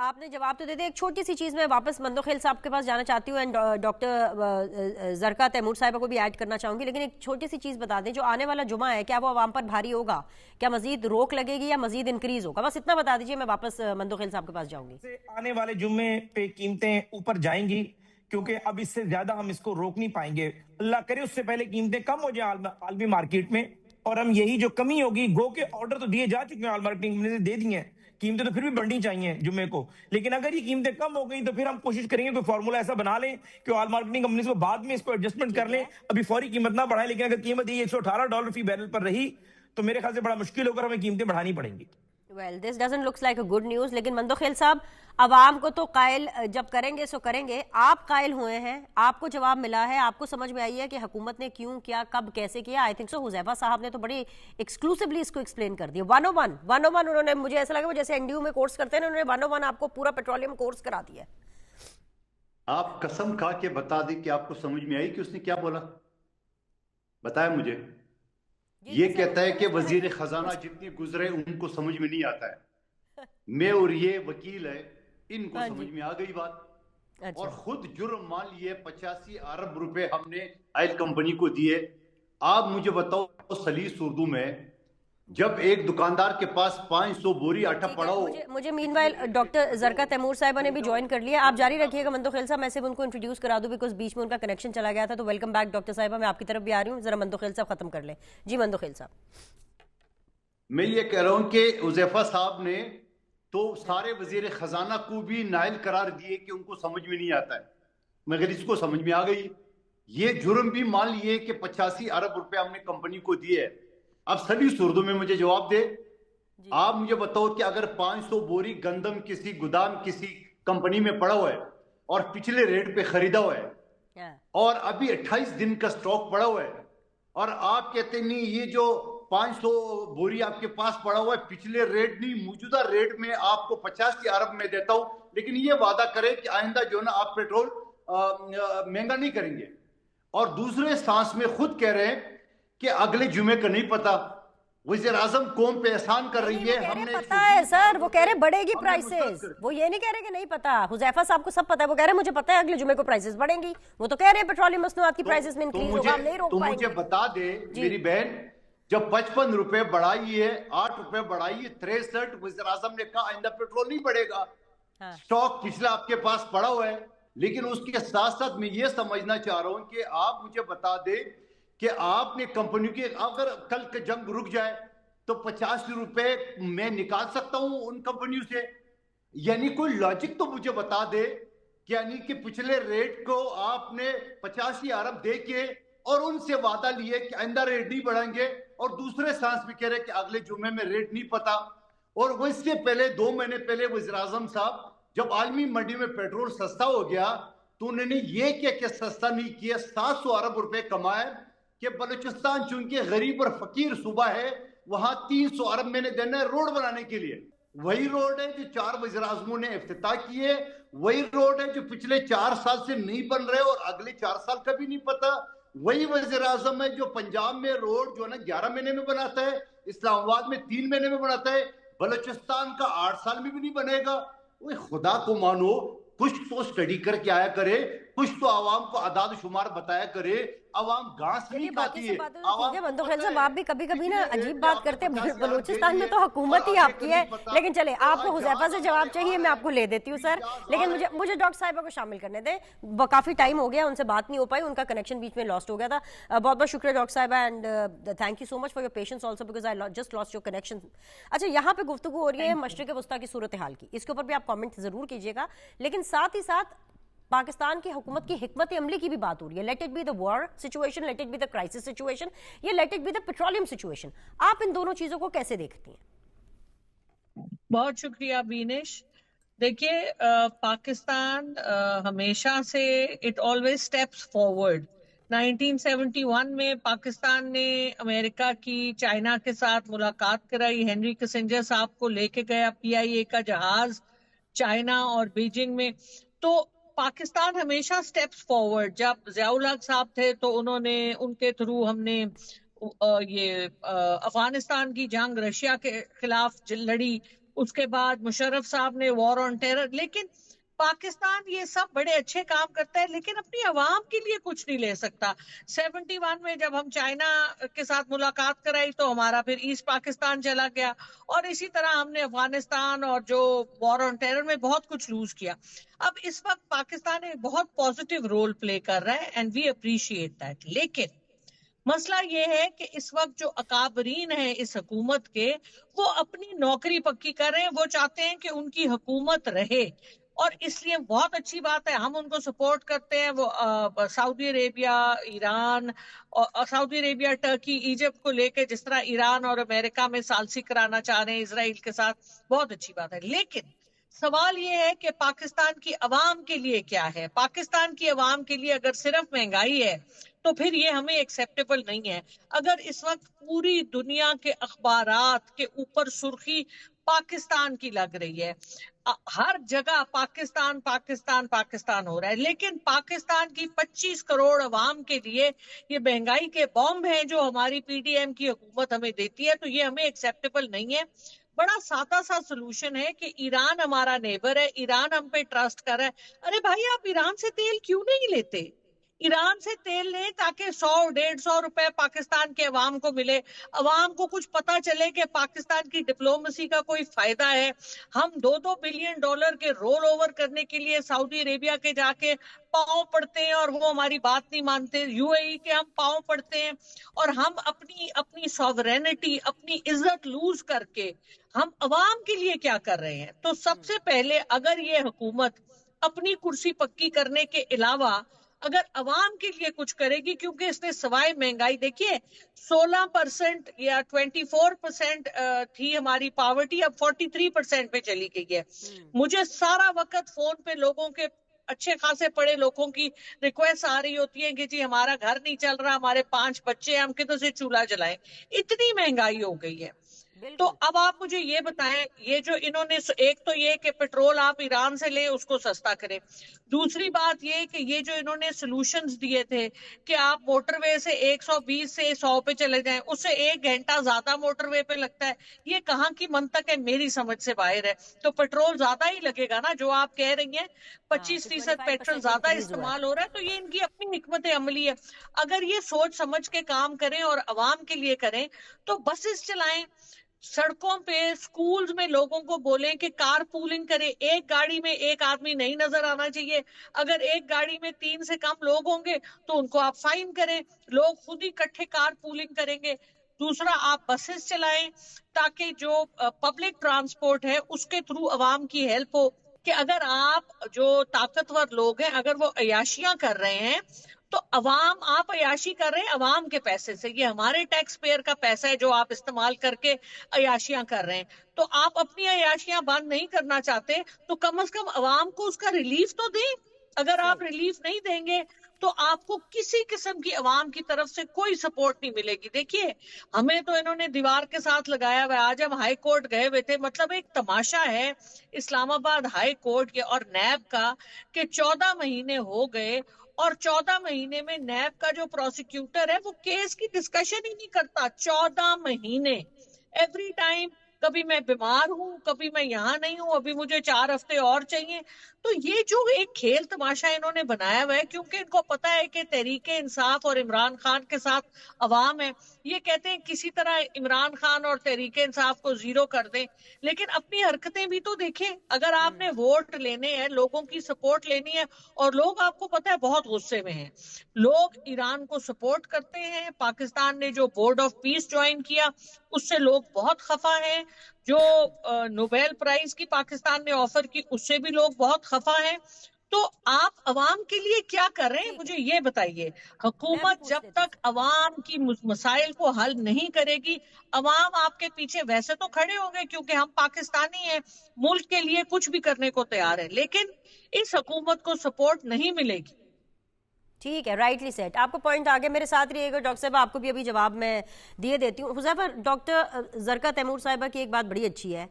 Speaker 1: آپ نے جواب تو دے دیا. ایک چھوٹی سی چیز میں واپس مندوخیل صاحب کے پاس جانا چاہتی ہوں اینڈ ڈاکٹر زرقا تیمور صاحبہ کو بھی ایڈ کرنا چاہوں گی، لیکن ایک چھوٹی سی چیز بتا دیں، جو آنے والا جمعہ ہے کیا وہ عوام پر بھاری ہوگا؟ کیا مزید روک لگے گی یا مزید انکریز ہوگا؟ بس اتنا بتا دیجئے، میں واپس مندوخیل صاحب کے پاس جاؤں گی.
Speaker 3: آنے والے جمعے پہ قیمتیں اوپر جائیں گی کیونکہ اب اس سے زیادہ ہم اس کو روک نہیں پائیں گے. اللہ کرے اس سے پہلے قیمتیں کم ہو جائیں عالمی مارکیٹ میں، اور ہم یہی جو کمی ہوگی، گو کے آرڈر تو دیے جا چکے ہیں، آئل مارکیٹنگ کمپنی نے دے دی ہیں، قیمتیں تو پھر بھی بڑھنی چاہیے جمعے کو. لیکن اگر یہ قیمتیں کم ہو گئی تو پھر ہم کوشش کریں گے کوئی فارمولا ایسا بنا لیں کہ آئل مارکیٹنگ کمپنیز کو بعد میں اس کو ایڈجسٹمنٹ کر لیں، ابھی فوری قیمت نہ بڑھائیں. لیکن اگر قیمت یہ $118 فی بیرل پر رہی تو میرے خیال سے بڑا مشکل ہوگا، ہمیں قیمتیں بڑھانی پڑیں گی.
Speaker 1: Well, this doesn't look like a good news. لیکن مندوخیل صاحب، عوام کو تو قائل جب کریں گے سو کریں گے. آپ قائل ہوئے ہیں، آپ کو جواب ملا ہے، آپ کو سمجھ میں آئی ہے کہ حکومت نے کیوں کیا، کب کیسے کیا. آئی تھنک سو حذیفہ صاحب نے تو بڑی ایکسکلوسیولی اس کو ایکسپلین کر دیا. 101 انہوں نے، مجھے ایسا لگا وہ جیسے این ڈی یو میں کورس کرتے ہیں، انہوں نے 101 آپ کو پورا پیٹرولیم کورس کرا دیا.
Speaker 2: آپ قسم کھا کے بتا دیں کہ آپ کو سمجھ میں آئی کہ اس نے کیا بولا؟ بتایا مجھے. یہ کہتا ہے کہ وزیر خزانہ جتنے گزرے ان کو سمجھ میں نہیں آتا ہے. میں اور یہ وکیل ہے، ان کو سمجھ میں آ گئی بات. اور خود جرم مان لیے 85 ارب روپے ہم نے آئل کمپنی کو دیے. آپ مجھے بتاؤ سلیس اردو میں، جب ایک دکاندار کے پاس 500 بوری آٹا پڑا ہو.
Speaker 1: مجھے مین وائل ڈاکٹر زرقا تیمور صاحبہ نے بھی جوائن کر لیا. آپ جاری رکھیے گا مندوخیل صاحب، میں صرف ان کو انٹروڈیوس کرا دوں بیکاز بیچ میں ان کا کنیکشن چلا گیا تھا. تو ویلکم بیک ڈاکٹر صاحبہ، میں آپ کی طرف بھی آ رہی ہوں. ذرا مندوخیل صاحب ختم کر لیں. جی مندوخیل صاحب.
Speaker 2: मैं ये कह रहा हूं कि हुज़ैफा साहब ने तो सारे वजीर खजाना को भी नाइल करार दिए कि उनको समझ में नहीं आता है, मगर इसको समझ में आ गई। ये जुर्म भी मान लिए कि 85 अरब रुपए हमने कंपनी को दिए है। अब सभी सुर्दों में मुझे जवाब दे, आप मुझे बताओ कि अगर 500 बोरी गंदम किसी गोदाम किसी कंपनी में पड़ा हुआ है और पिछले रेट पे खरीदा हुआ है और अभी 28 दिन का स्टॉक पड़ा हुआ है और आप कहते नहीं ये जो 500 बोरी आपके पास पड़ा हुआ है पिछले रेट नहीं मौजूदा रेट में आपको 85 अरब में देता हूं, लेकिन ये वादा करे कि आइंदा जो ना आप पेट्रोल महंगा नहीं करेंगे, और दूसरे सांस में खुद कह रहे हैं कि अगले जुमे का नहीं पता, वज़ीर आज़म कौम पे एहसान कर रही है।
Speaker 1: हमने पता है सर, वो कह रहे बढ़ेगी प्राइसेस, वो ये नहीं कह रहे कि नहीं पता। हुज़ैफा साहब को सब पता है, वो कह रहे मुझे पता है अगले जुमे को प्राइसेस बढ़ेंगी। वो तो कह रहे हैं पेट्रोलियम मसनूआत की प्राइसेस में इंक्रीज होगा, हम नहीं रोक पाएंगे।
Speaker 2: मुझे बता दे मेरी बहन, जब 55 रुपए बढ़ाई है, 8 रुपए बढ़ाई है, 63 वज़ीर आज़म ने कहा आइंदा पेट्रोल नहीं बढ़ेगा। स्टॉक पिछला आपके पास पड़ा हुआ है, लेकिन उसके साथ साथ मैं ये समझना चाह रहा हूं कि आप मुझे बता दे कि आपने कंपनी की अगर कल के जंग रुक जाए तो 50 रुपए मैं निकाल सकता हूं उन कंपनियों से, यानी कोई लॉजिक तो मुझे बता दे कि यानी कि पिछले रेट को आपने 85 अरब दे के और उनसे वादा लिए कि आइंदा रेट नहीं बढ़ाएंगे, और दूसरे सांस में कह रहे कि अगले जुमे में रेट नहीं पता। और वो इससे पहले 2 महीने पहले वज़ीर आज़म साहब जब आलमी मंडी में पेट्रोल सस्ता हो गया तो उन्होंने ये क्या सस्ता नहीं किया, 700 अरब रुपए कमाए कि बलूचिस्तान चूंकि गरीब और फकीर सूबा है वहां 300 अरब मैंने देना है रोड बनाने के लिए। वही रोड है जो 4 वज़ीर आज़मों ने इफ्तिताह किए, वही रोड है जो पिछले 4 साल से नहीं बन रहे और अगले 4 साल का भी नहीं पता। वही वज़ीर आज़म है जो पंजाब में रोड जो है ना 11 महीने में बनाता है, इस्लामाबाद में 3 महीने में बनाता है, बलूचिस्तान का 8 साल में भी नहीं बनेगा। वो खुदा को मानो, कुछ तो स्टडी करके आया करे, कुछ तो आवाम को आदाद शुमार बताया करे। आवाम घास नहीं खाती है।
Speaker 1: बंदोखैल साहब आप भी कभी कभी ना अजीब बात करते हैं। बलूचिस्तान में तो हुकूमत ही आपकी है, लेकिन चले आपको हुज़ैफा से जवाब चाहिए, मैं आपको ले देती हूँ सर, लेकिन मुझे डॉक्टर साहिबा को शामिल करने दें। काफी टाइम हो गया उनसे बात नहीं हो पाई, उनका कनेक्शन बीच में लॉस्ट हो गया था। बहुत बहुत शुक्रिया डॉक्टर साहिबा, and thank you so much for your patience also because I just lost your connection. अच्छा, यहाँ पे गुफ्तगू हो रही है मशरिक़ वस्ता की सूरत हाल की, इसके ऊपर भी आप कॉमेंट जरूर कीजिएगा, लेकिन साथ ही साथ पाकिस्तान की हुकूमत की हिकमत अमली की भी बात हो रही है। Let it be the war situation, let it be the crisis situation, या let it be the petroleum situation. आप इन दोनों चीजों को कैसे देखती हैं?
Speaker 4: बहुत शुक्रिया बीनेश। देखिए, पाकिस्तान हमेशा से इट ऑलवेज स्टेप्स फॉरवर्ड। 1971 में पाकिस्तान ने अमेरिका की चाइना के साथ मुलाकात कराई, हेनरी किसिंजर साहब को लेके गया PIA का जहाज चाइना और बीजिंग में। तो पाकिस्तान हमेशा स्टेप्स फॉरवर्ड। जब ज़ियाउल हक साहब थे तो उन्होंने उनके थ्रू हमने ये अफगानिस्तान की जंग रशिया के खिलाफ लड़ी, उसके बाद मुशर्रफ साहब ने वॉर ऑन टेरर। लेकिन पाकिस्तान ये सब बड़े अच्छे काम करता है लेकिन अपनी आवाम के लिए कुछ नहीं ले सकता। 71 में जब हम चाइना के साथ मुलाकात कराई तो हमारा फिर ईस्ट पाकिस्तान चला गया, और इसी तरह हमने अफगानिस्तान और जो वॉर ऑन टेरर में बहुत कुछ लूज किया। अब इस वक्त पाकिस्तान एक बहुत पॉजिटिव रोल प्ले कर रहा है एंड वी अप्रिशिएट दैट। लेकिन मसला ये है कि इस वक्त जो अकाबरीन है इस हुकूमत के, वो अपनी नौकरी पक्की कर रहे हैं। वो चाहते हैं कि उनकी हुकूमत रहे, और इसलिए बहुत अच्छी बात है, हम उनको सपोर्ट करते हैं। वो सऊदी अरेबिया, ईरान और सऊदी अरेबिया, टर्की, इजिप्ट को लेके जिस तरह ईरान और अमेरिका में सालसी कराना चाह रहे हैं इसराइल के साथ, बहुत अच्छी बात है। लेकिन सवाल ये है कि पाकिस्तान की अवाम के लिए क्या है। पाकिस्तान की अवाम के लिए अगर सिर्फ महंगाई है तो फिर ये हमें एक्सेप्टेबल नहीं है। अगर इस वक्त पूरी दुनिया के अखबारात के ऊपर सुर्खी पाकिस्तान की लग रही है, हर जगह पाकिस्तान पाकिस्तान पाकिस्तान हो रहा है, लेकिन पाकिस्तान की 25 करोड़ अवाम के लिए ये महंगाई के बॉम्ब हैं जो हमारी PDM की हुकूमत हमें देती है, तो ये हमें एक्सेप्टेबल नहीं है। बड़ा सादा सा सोल्यूशन है कि ईरान हमारा नेबर है, ईरान हम पे ट्रस्ट कर रहा है। अरे भाई, आप ईरान से तेल क्यों नहीं लेते? ईरान से तेल लें ताकि 100-150 रुपए पाकिस्तान के अवाम को मिले, अवाम को कुछ पता चले कि पाकिस्तान की डिप्लोमेसी का कोई फायदा है। हम $2-2 बिलियन के रोल ओवर करने के लिए सऊदी अरेबिया के जाके पांव पड़ते हैं और वो हमारी बात नहीं मानते, यूएई के हम पांव पड़ते हैं, और हम अपनी अपनी सॉवरेनिटी, अपनी इज्जत लूज करके हम अवाम के लिए क्या कर रहे हैं। तो सबसे पहले अगर ये हुकूमत अपनी कुर्सी पक्की करने के अलावा अगर अवाम के लिए कुछ करेगी, क्योंकि इसने सवाए महंगाई, देखिए 16% या 24% थी हमारी पावर्टी, अब 43% पे चली गई है। मुझे सारा वक्त फोन पे लोगों के, अच्छे खासे पढ़े लोगों की रिक्वेस्ट आ रही होती है कि जी हमारा घर नहीं चल रहा, हमारे 5 बच्चे, हम किधर से चूल्हा जलाएं, इतनी महंगाई हो गई है। तो अब आप मुझे ये बताएं, ये जो इन्होंने, एक तो ये कि पेट्रोल आप ईरान से ले उसको सस्ता करें, दूसरी बात ये कि ये जो इन्होंने सॉल्यूशंस दिए थे कि आप मोटरवे से 120 से 100 पे चले जाएं, उससे 1 घंटा ज्यादा मोटरवे पे लगता है, ये कहाँ की मंतक है, मेरी समझ से बाहर है। तो पेट्रोल ज्यादा ही लगेगा ना, जो आप कह रही हैं 25% पेट्रोल ज्यादा इस्तेमाल हो रहा है, तो ये इनकी अपनी हिकमत अमली है। अगर ये सोच समझ के काम करें और अवाम के लिए करें तो बसेस चलाएं, सड़कों पे, स्कूल्स में लोगों को बोलें कि कार पूलिंग करें, एक गाड़ी में एक आदमी नहीं नजर आना चाहिए। अगर एक गाड़ी में 3 से कम लोग होंगे तो उनको आप फाइन करें, लोग खुद ही इकट्ठे कार पूलिंग करेंगे। दूसरा, आप बसेस चलाएं ताकि जो पब्लिक ट्रांसपोर्ट है उसके थ्रू अवाम की हेल्प हो, कि अगर आप जो ताकतवर लोग हैं अगर वो अयाशियां कर रहे हैं तो अवाम, आप अयाशी कर रहे हैं अवाम के पैसे से, ये हमारे टैक्स पेयर का पैसा है जो आप इस्तेमाल करके अयाशियां कर रहे हैं। तो आप अपनी अयाशियां बंद नहीं करना चाहते तो कम से कम अवाम को उसका रिलीफ तो दें। अगर आप रिलीफ नहीं देंगे तो आपको किसी किस्म की अवाम की तरफ से कोई सपोर्ट नहीं मिलेगी। देखिए, हमें तो इन्होंने दीवार के साथ लगाया हुआ है। आज हम हाई कोर्ट गए हुए थे, मतलब एक तमाशा है इस्लामाबाद हाई कोर्ट के और नैब का कि 14 महीने हो गए और 14 महीने में नैब का जो प्रोसिक्यूटर है वो केस की डिस्कशन ही नहीं करता। 14 महीने, एवरी टाइम, कभी मैं बीमार हूं, कभी मैं यहाँ नहीं हूं, अभी मुझे 4 हफ्ते और चाहिए। तो ये जो एक खेल तमाशा इन्होंने बनाया हुआ है, क्योंकि इनको पता है कि तहरीके इंसाफ और इमरान खान के साथ अवाम है, ये कहते हैं किसी तरह इमरान खान और तहरीके इंसाफ को जीरो कर दें, लेकिन अपनी हरकतें भी तो देखें। अगर आपने वोट लेने हैं, लोगों की सपोर्ट लेनी है, और लोग आपको पता है बहुत गुस्से में हैं, लोग ईरान को सपोर्ट करते हैं। पाकिस्तान ने जो बोर्ड ऑफ पीस ज्वाइन किया उससे लोग बहुत खफा हैं, जो नोबेल प्राइज की पाकिस्तान ने ऑफर की उससे भी लोग बहुत खफा हैं। तो आप अवाम के लिए क्या कर रहे हैं, मुझे ये बताइए। हुकूमत जब तक अवाम की मसाइल को हल नहीं करेगी, अवाम आपके पीछे वैसे तो खड़े होंगे क्योंकि हम पाकिस्तानी हैं, मुल्क के लिए कुछ भी करने को तैयार है, लेकिन इस हुकूमत को सपोर्ट नहीं मिलेगी।
Speaker 1: ठीक है, राइटली सेट, आपको पॉइंट आ गया। मेरे साथ रहिएगा डॉक्टर साहब, आपको भी अभी जवाब मैं दिए देती हूँ। हुज़ैफा, डॉक्टर ज़रका तैमूर साहिबा की एक बात बड़ी अच्छी है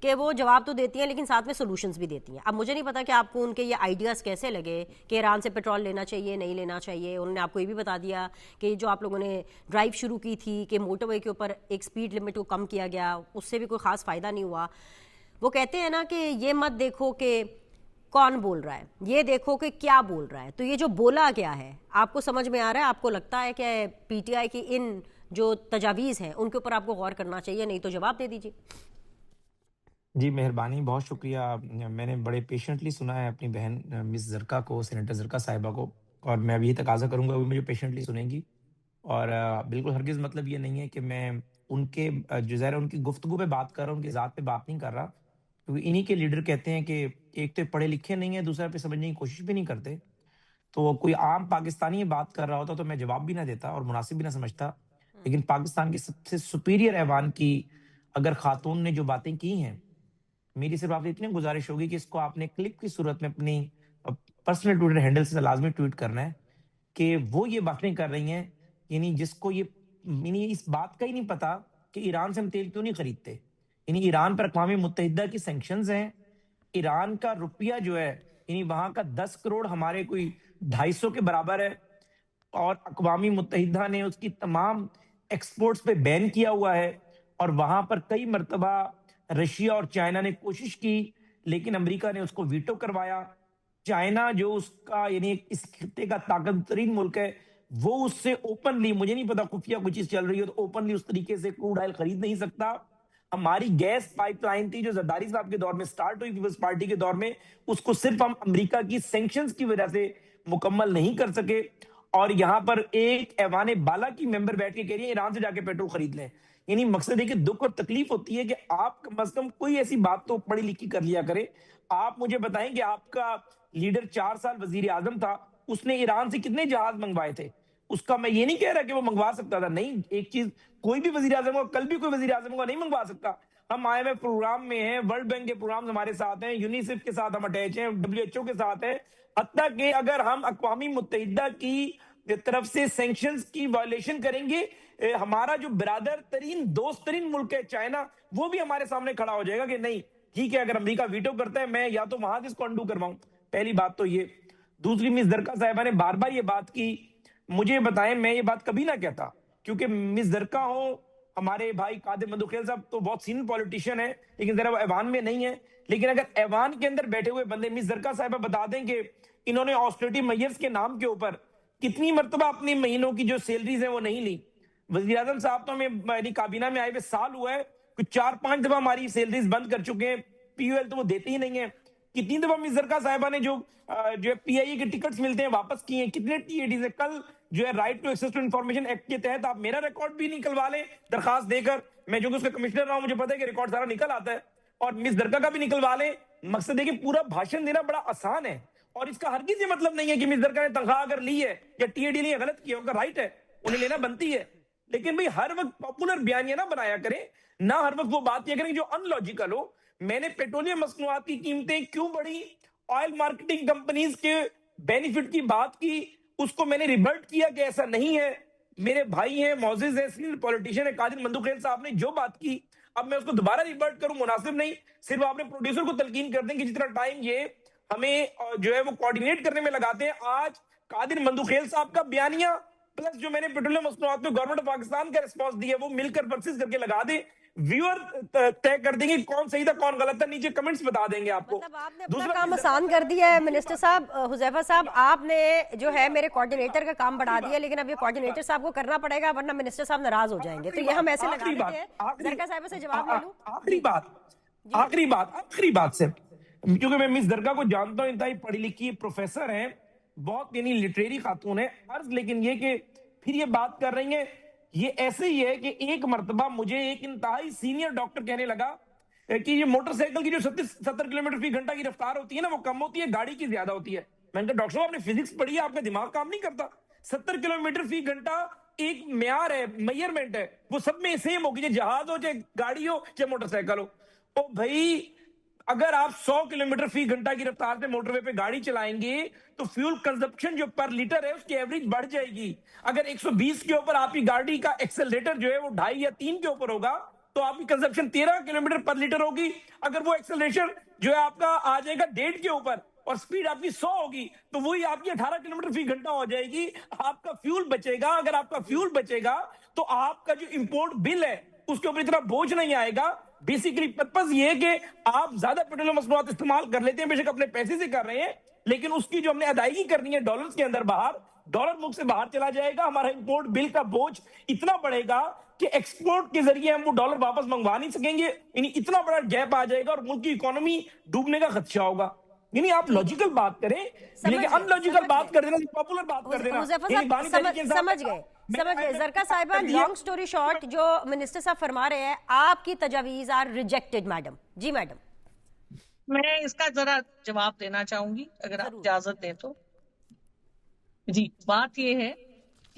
Speaker 1: कि वो जवाब तो देती हैं लेकिन साथ में सोल्यूशंस भी देती हैं। अब मुझे नहीं पता कि आपको उनके ये आइडियाज़ कैसे लगे कि ईरान से पेट्रोल लेना चाहिए नहीं लेना चाहिए। उन्होंने आपको ये भी बता दिया कि जो आप लोगों ने ड्राइव शुरू की थी कि मोटरवे के ऊपर एक स्पीड लिमिट को कम किया गया, उससे भी कोई ख़ास फ़ायदा नहीं हुआ। वो कहते हैं ना कि ये मत देखो कि कौन बोल रहा है, ये देखो कि क्या बोल रहा है। तो ये जो बोला गया है आपको समझ में आ रहा है? आपको लगता है कि पीटीआई की इन जो तजावीज़ हैं उनके ऊपर आपको गौर करना चाहिए? नहीं तो जवाब दे दीजिए।
Speaker 3: जी, मेहरबानी, बहुत शुक्रिया। मैंने बड़े पेशेंटली सुना है अपनी बहन मिस ज़रका को, सेनेटर ज़रका साहिबा को, और मैं भी यही तकाज़ा करूँगा वो मुझे पेशेंटली सुनेंगी। और बिल्कुल हरगिज़ मतलब ये नहीं है कि मैं उनके जो ज़ाहिर है उनकी गुफ्तगू पे बात कर रहा हूँ, उनकी ज़ात पे बात नहीं कर रहा। क्योंकि इन्हीं के लीडर कहते हैं कि एक तो पढ़े लिखे नहीं है, दूसरा पे समझने की कोशिश भी नहीं करते। तो कोई आम पाकिस्तानी बात कर रहा होता तो मैं जवाब भी ना देता और मुनासिब भी ना समझता। लेकिन पाकिस्तान की सबसे सुपीरियर ऐवान की अगर खातून ने जो बातें की हैं, मेरी सिर्फ आपसे इतनी गुजारिश होगी कि इसको आपने क्लिप की सूरत में अपनी पर्सनल ट्विटर हैंडल से लाजमी ट्वीट करना है कि वो ये बातें कर रही हैं, यानी जिसको ये इस बात का ही नहीं पता कि ईरान से हम तेल क्यों नहीं खरीदते। यानी ईरान पर अक़वाम मुत्तहिदा की सैंक्शंस हैं, ईरान का रुपया जो है यानी वहां का 10 करोड़ हमारे कोई 250 के बराबर है, और अक़वाम मुत्तहिदा ने उसकी तमाम एक्सपोर्ट्स पे बैन किया हुआ है। और वहां पर कई मरतबा रशिया और चाइना ने कोशिश की लेकिन अमेरिका ने उसको वीटो करवाया। चाइना जो उसका यानी इस खित्ते का ताकतवर तरीन मुल्क है, वो उससे ओपनली, मुझे नहीं पता खुफिया कुछ चीज चल रही है तो ओपनली उस तरीके से क्रूड ऑयल खरीद नहीं सकता। हमारी गैस पाइपलाइन थी जो जरदारी साहब के दौर में स्टार्ट हुई, पीपल्स पार्टी के दौर में, उसको सिर्फ हम अमेरिका की सैंक्शंस की वजह से मुकम्मल नहीं कर सके। और यहां पर एक ऐवान बाला की मेंबर बैठ के कह रही है ईरान से जाके पेट्रोल खरीद लें। यानी मकसद है कि दुख और तकलीफ होती है कि आप कम अज कम कोई ऐसी बात तो पढ़ी लिखी कर लिया करे। आप मुझे बताएं कि आपका लीडर 4 साल वजीर आजम था, उसने ईरान से कितने जहाज मंगवाए थे? उसका मैं ये नहीं कह रहा कि वो मंगवा सकता था, नहीं, एक चीज कोई भी वजीर आजम कल भी कोई वजीर आजम नहीं मंगवा सकता। हम IMF प्रोग्राम में हैं, वर्ल्ड बैंक के प्रोग्राम हमारे साथ हैं, यूनिसेफ के साथ हम अटैच हैं, WHO के साथ हैं। हत्ता कि अगर हम अक़वामी मुत्तहिदा की तरफ से सैंक्शंस की वायलेशन करेंगे, हमारा जो बिरादर तरीन दोस्त तरीन मुल्क है चाइना, वो भी हमारे सामने खड़ा हो जाएगा कि नहीं ठीक है, अगर अमेरिका वीटो करता है मैं या तो वहां से इसको अंडू करवाऊं। पहली बात तो ये। दूसरी, मिस दरका साहिबा ने बार बार ये बात की, मुझे बताएं मैं ये बात कभी ना कहता, क्योंकि मिस दरका हो हमारे भाई कादिर मंदुखेल साहब तो बहुत सीनियर पॉलिटिशियन है, लेकिन जरा वो ऐवान में नहीं है। लेकिन अगर ऐवान के अंदर बैठे हुए बंदे मिस दरका साहिबा बता दें कि इन्होंने ऑस्टेरिटी मेजर्स के नाम के ऊपर कितनी मरतबा अपने महीनों की जो सैलरीज है वो नहीं ली। वजीर आजम साहब तो हमें काबीना में आए हुए साल हुआ है, कुछ 4-5 दफा हमारी सैलरीज बंद कर चुके हैं, POL तो वो देते ही नहीं है। कितनी दफा मिस दरका साहिबा ने जो PIA के टिकट्स मिलते हैं वापस किए हैं, कितने TADs है। कल जो है right to access to information act के तहत आप मेरा रिकॉर्ड भी निकलवा लें दरखास्त देकर, मैं जो कि उसका कमिश्नर रहा हूं, मुझे पता है कि रिकॉर्ड सारा निकल आता है, और मिस दरका का भी निकलवा लें। मकसद है कि पूरा भाषण देना बड़ा आसान है, और इसका हरगिज ये मतलब नहीं है कि मिस दरका ने तनख्वाह अगर ली है या TAD ने गलत किया, उनका राइट है, उन्हें लेना बनती है। लेकिन भाई हर वक्त पॉपुलर बयानियां ना बनाया करें, ना हर वक्त वो बात किया करें जो अनलॉजिकल हो। मैंने पेट्रोलियम मसनूआत की कीमतें क्यों बढ़ी, ऑयल मार्केटिंग कंपनीज के बेनिफिट की बात की, उसको मैंने रिबर्ट किया कि ऐसा नहीं है। मेरे भाई हैं, मौजिज है, सीनियर पॉलिटिशियन है, कादिर मंदुखेल साहब ने जो बात की, अब मैं उसको दोबारा रिबर्ट करूं मुनासिब नहीं। सिर्फ आपने प्रोड्यूसर को तलकीन कर दें कि जितना टाइम ये हमें जो है वो कोऑर्डिनेट करने में लगाते हैं, आज कादिर मंदुखेल साहब का बयानिया प्लस जो मैंने पेट्रोलियम मसनूआत में गवर्नमेंट ऑफ पाकिस्तान का रिस्पॉन्स दिया वो मिलकर वर्सेस करके लगा दे, व्यूअर तय कर देंगे कौन सही था कौन गलत था, नीचे कमेंट्स बता देंगे आपको।
Speaker 1: मतलब आपने अपना काम आसान कर दिया है मिनिस्टर साहब। हुजैफा साहब, आपने जो है मेरे कोऑर्डिनेटर का काम बढ़ा दिया, लेकिन अब ये कोऑर्डिनेटर साहब को करना पड़ेगा वरना मिनिस्टर साहब नाराज हो जाएंगे। तो ये हम ऐसे लगा देते हैं, दरका साहिबा से जवाब ले लूं।
Speaker 3: आखिरी बात से, क्योंकि मैं मिस दरका को जानता हूं, इंतहाई पढ़ी लिखी प्रोफेसर हैं, बहुत यानी लिटरेरी खातून है अर्ज, लेकिन ये कि फिर ये बात कर रही है, ये ऐसे ही है कि एक मर्तबा मुझे एक इंतहाई सीनियर डॉक्टर कहने लगा कि ये मोटरसाइकिल की जो 70 किलोमीटर फी घंटा की रफ्तार होती है ना वो कम होती है, गाड़ी की ज्यादा होती है। मैंने कहा डॉक्टर साहब आपने फिजिक्स पढ़ी है, आपका दिमाग काम नहीं करता? 70 किलोमीटर फी घंटा एक म्यार है, मेजरमेंट है, वो सब में सेम होगी, चाहे जहाज हो, चाहे गाड़ी हो, चाहे मोटरसाइकिल हो। तो भाई अगर आप 100 किलोमीटर फी घंटा की रफ्तार से मोटरवे पे गाड़ी चलाएंगे तो फ्यूल कंजप्शन जो पर लीटर है उसकी एवरेज बढ़ जाएगी। अगर 120 के ऊपर आपकी गाड़ी का एक्सेलरेटर जो है वो 2.5 या 3 के ऊपर होगा तो आपकी कंजप्शन 13 किलोमीटर पर लीटर होगी। अगर वो एक्सेलरेशन जो है आपका आ जाएगा 1.5 के ऊपर और स्पीड आपकी 100 होगी तो वही आपकी 18 किलोमीटर फी घंटा हो जाएगी। आपका फ्यूल बचेगा। अगर आपका फ्यूल बचेगा तो आपका जो इंपोर्ट बिल है उसके ऊपर इतना बोझ नहीं आएगा। बेसिकली पर्पस ये है कि आप ज्यादा पेट्रोलियम मसनूआत इस्तेमाल कर लेते हैं, बेशक अपने पैसे से कर रहे हैं, लेकिन उसकी जो हमने अदायगी करनी है डॉलर्स के अंदर बाहर, डॉलर मुल्क से बाहर चला जाएगा, हमारा इंपोर्ट बिल का बोझ इतना बढ़ेगा कि एक्सपोर्ट के जरिए हम वो डॉलर वापस मंगवा नहीं सकेंगे। यानी इतना बड़ा गैप आ जाएगा और मुल्क की इकोनॉमी डूबने का खदशा होगा। यानी आप लॉजिकल बात करें, लेकिन अनलॉजिकल बात कर देना, पॉपुलर बात कर देना।
Speaker 1: समझ गए। जरका साहिबा, लॉन्ग स्टोरी शॉर्ट, जो मिनिस्टर साहब फरमा रहे हैं आपकी तजावीज आर रिजेक्टेड मैडम। जी मैडम,
Speaker 4: मैं इसका जरा जवाब देना चाहूंगी अगर आप इजाजत दें तो। जी, बात यह है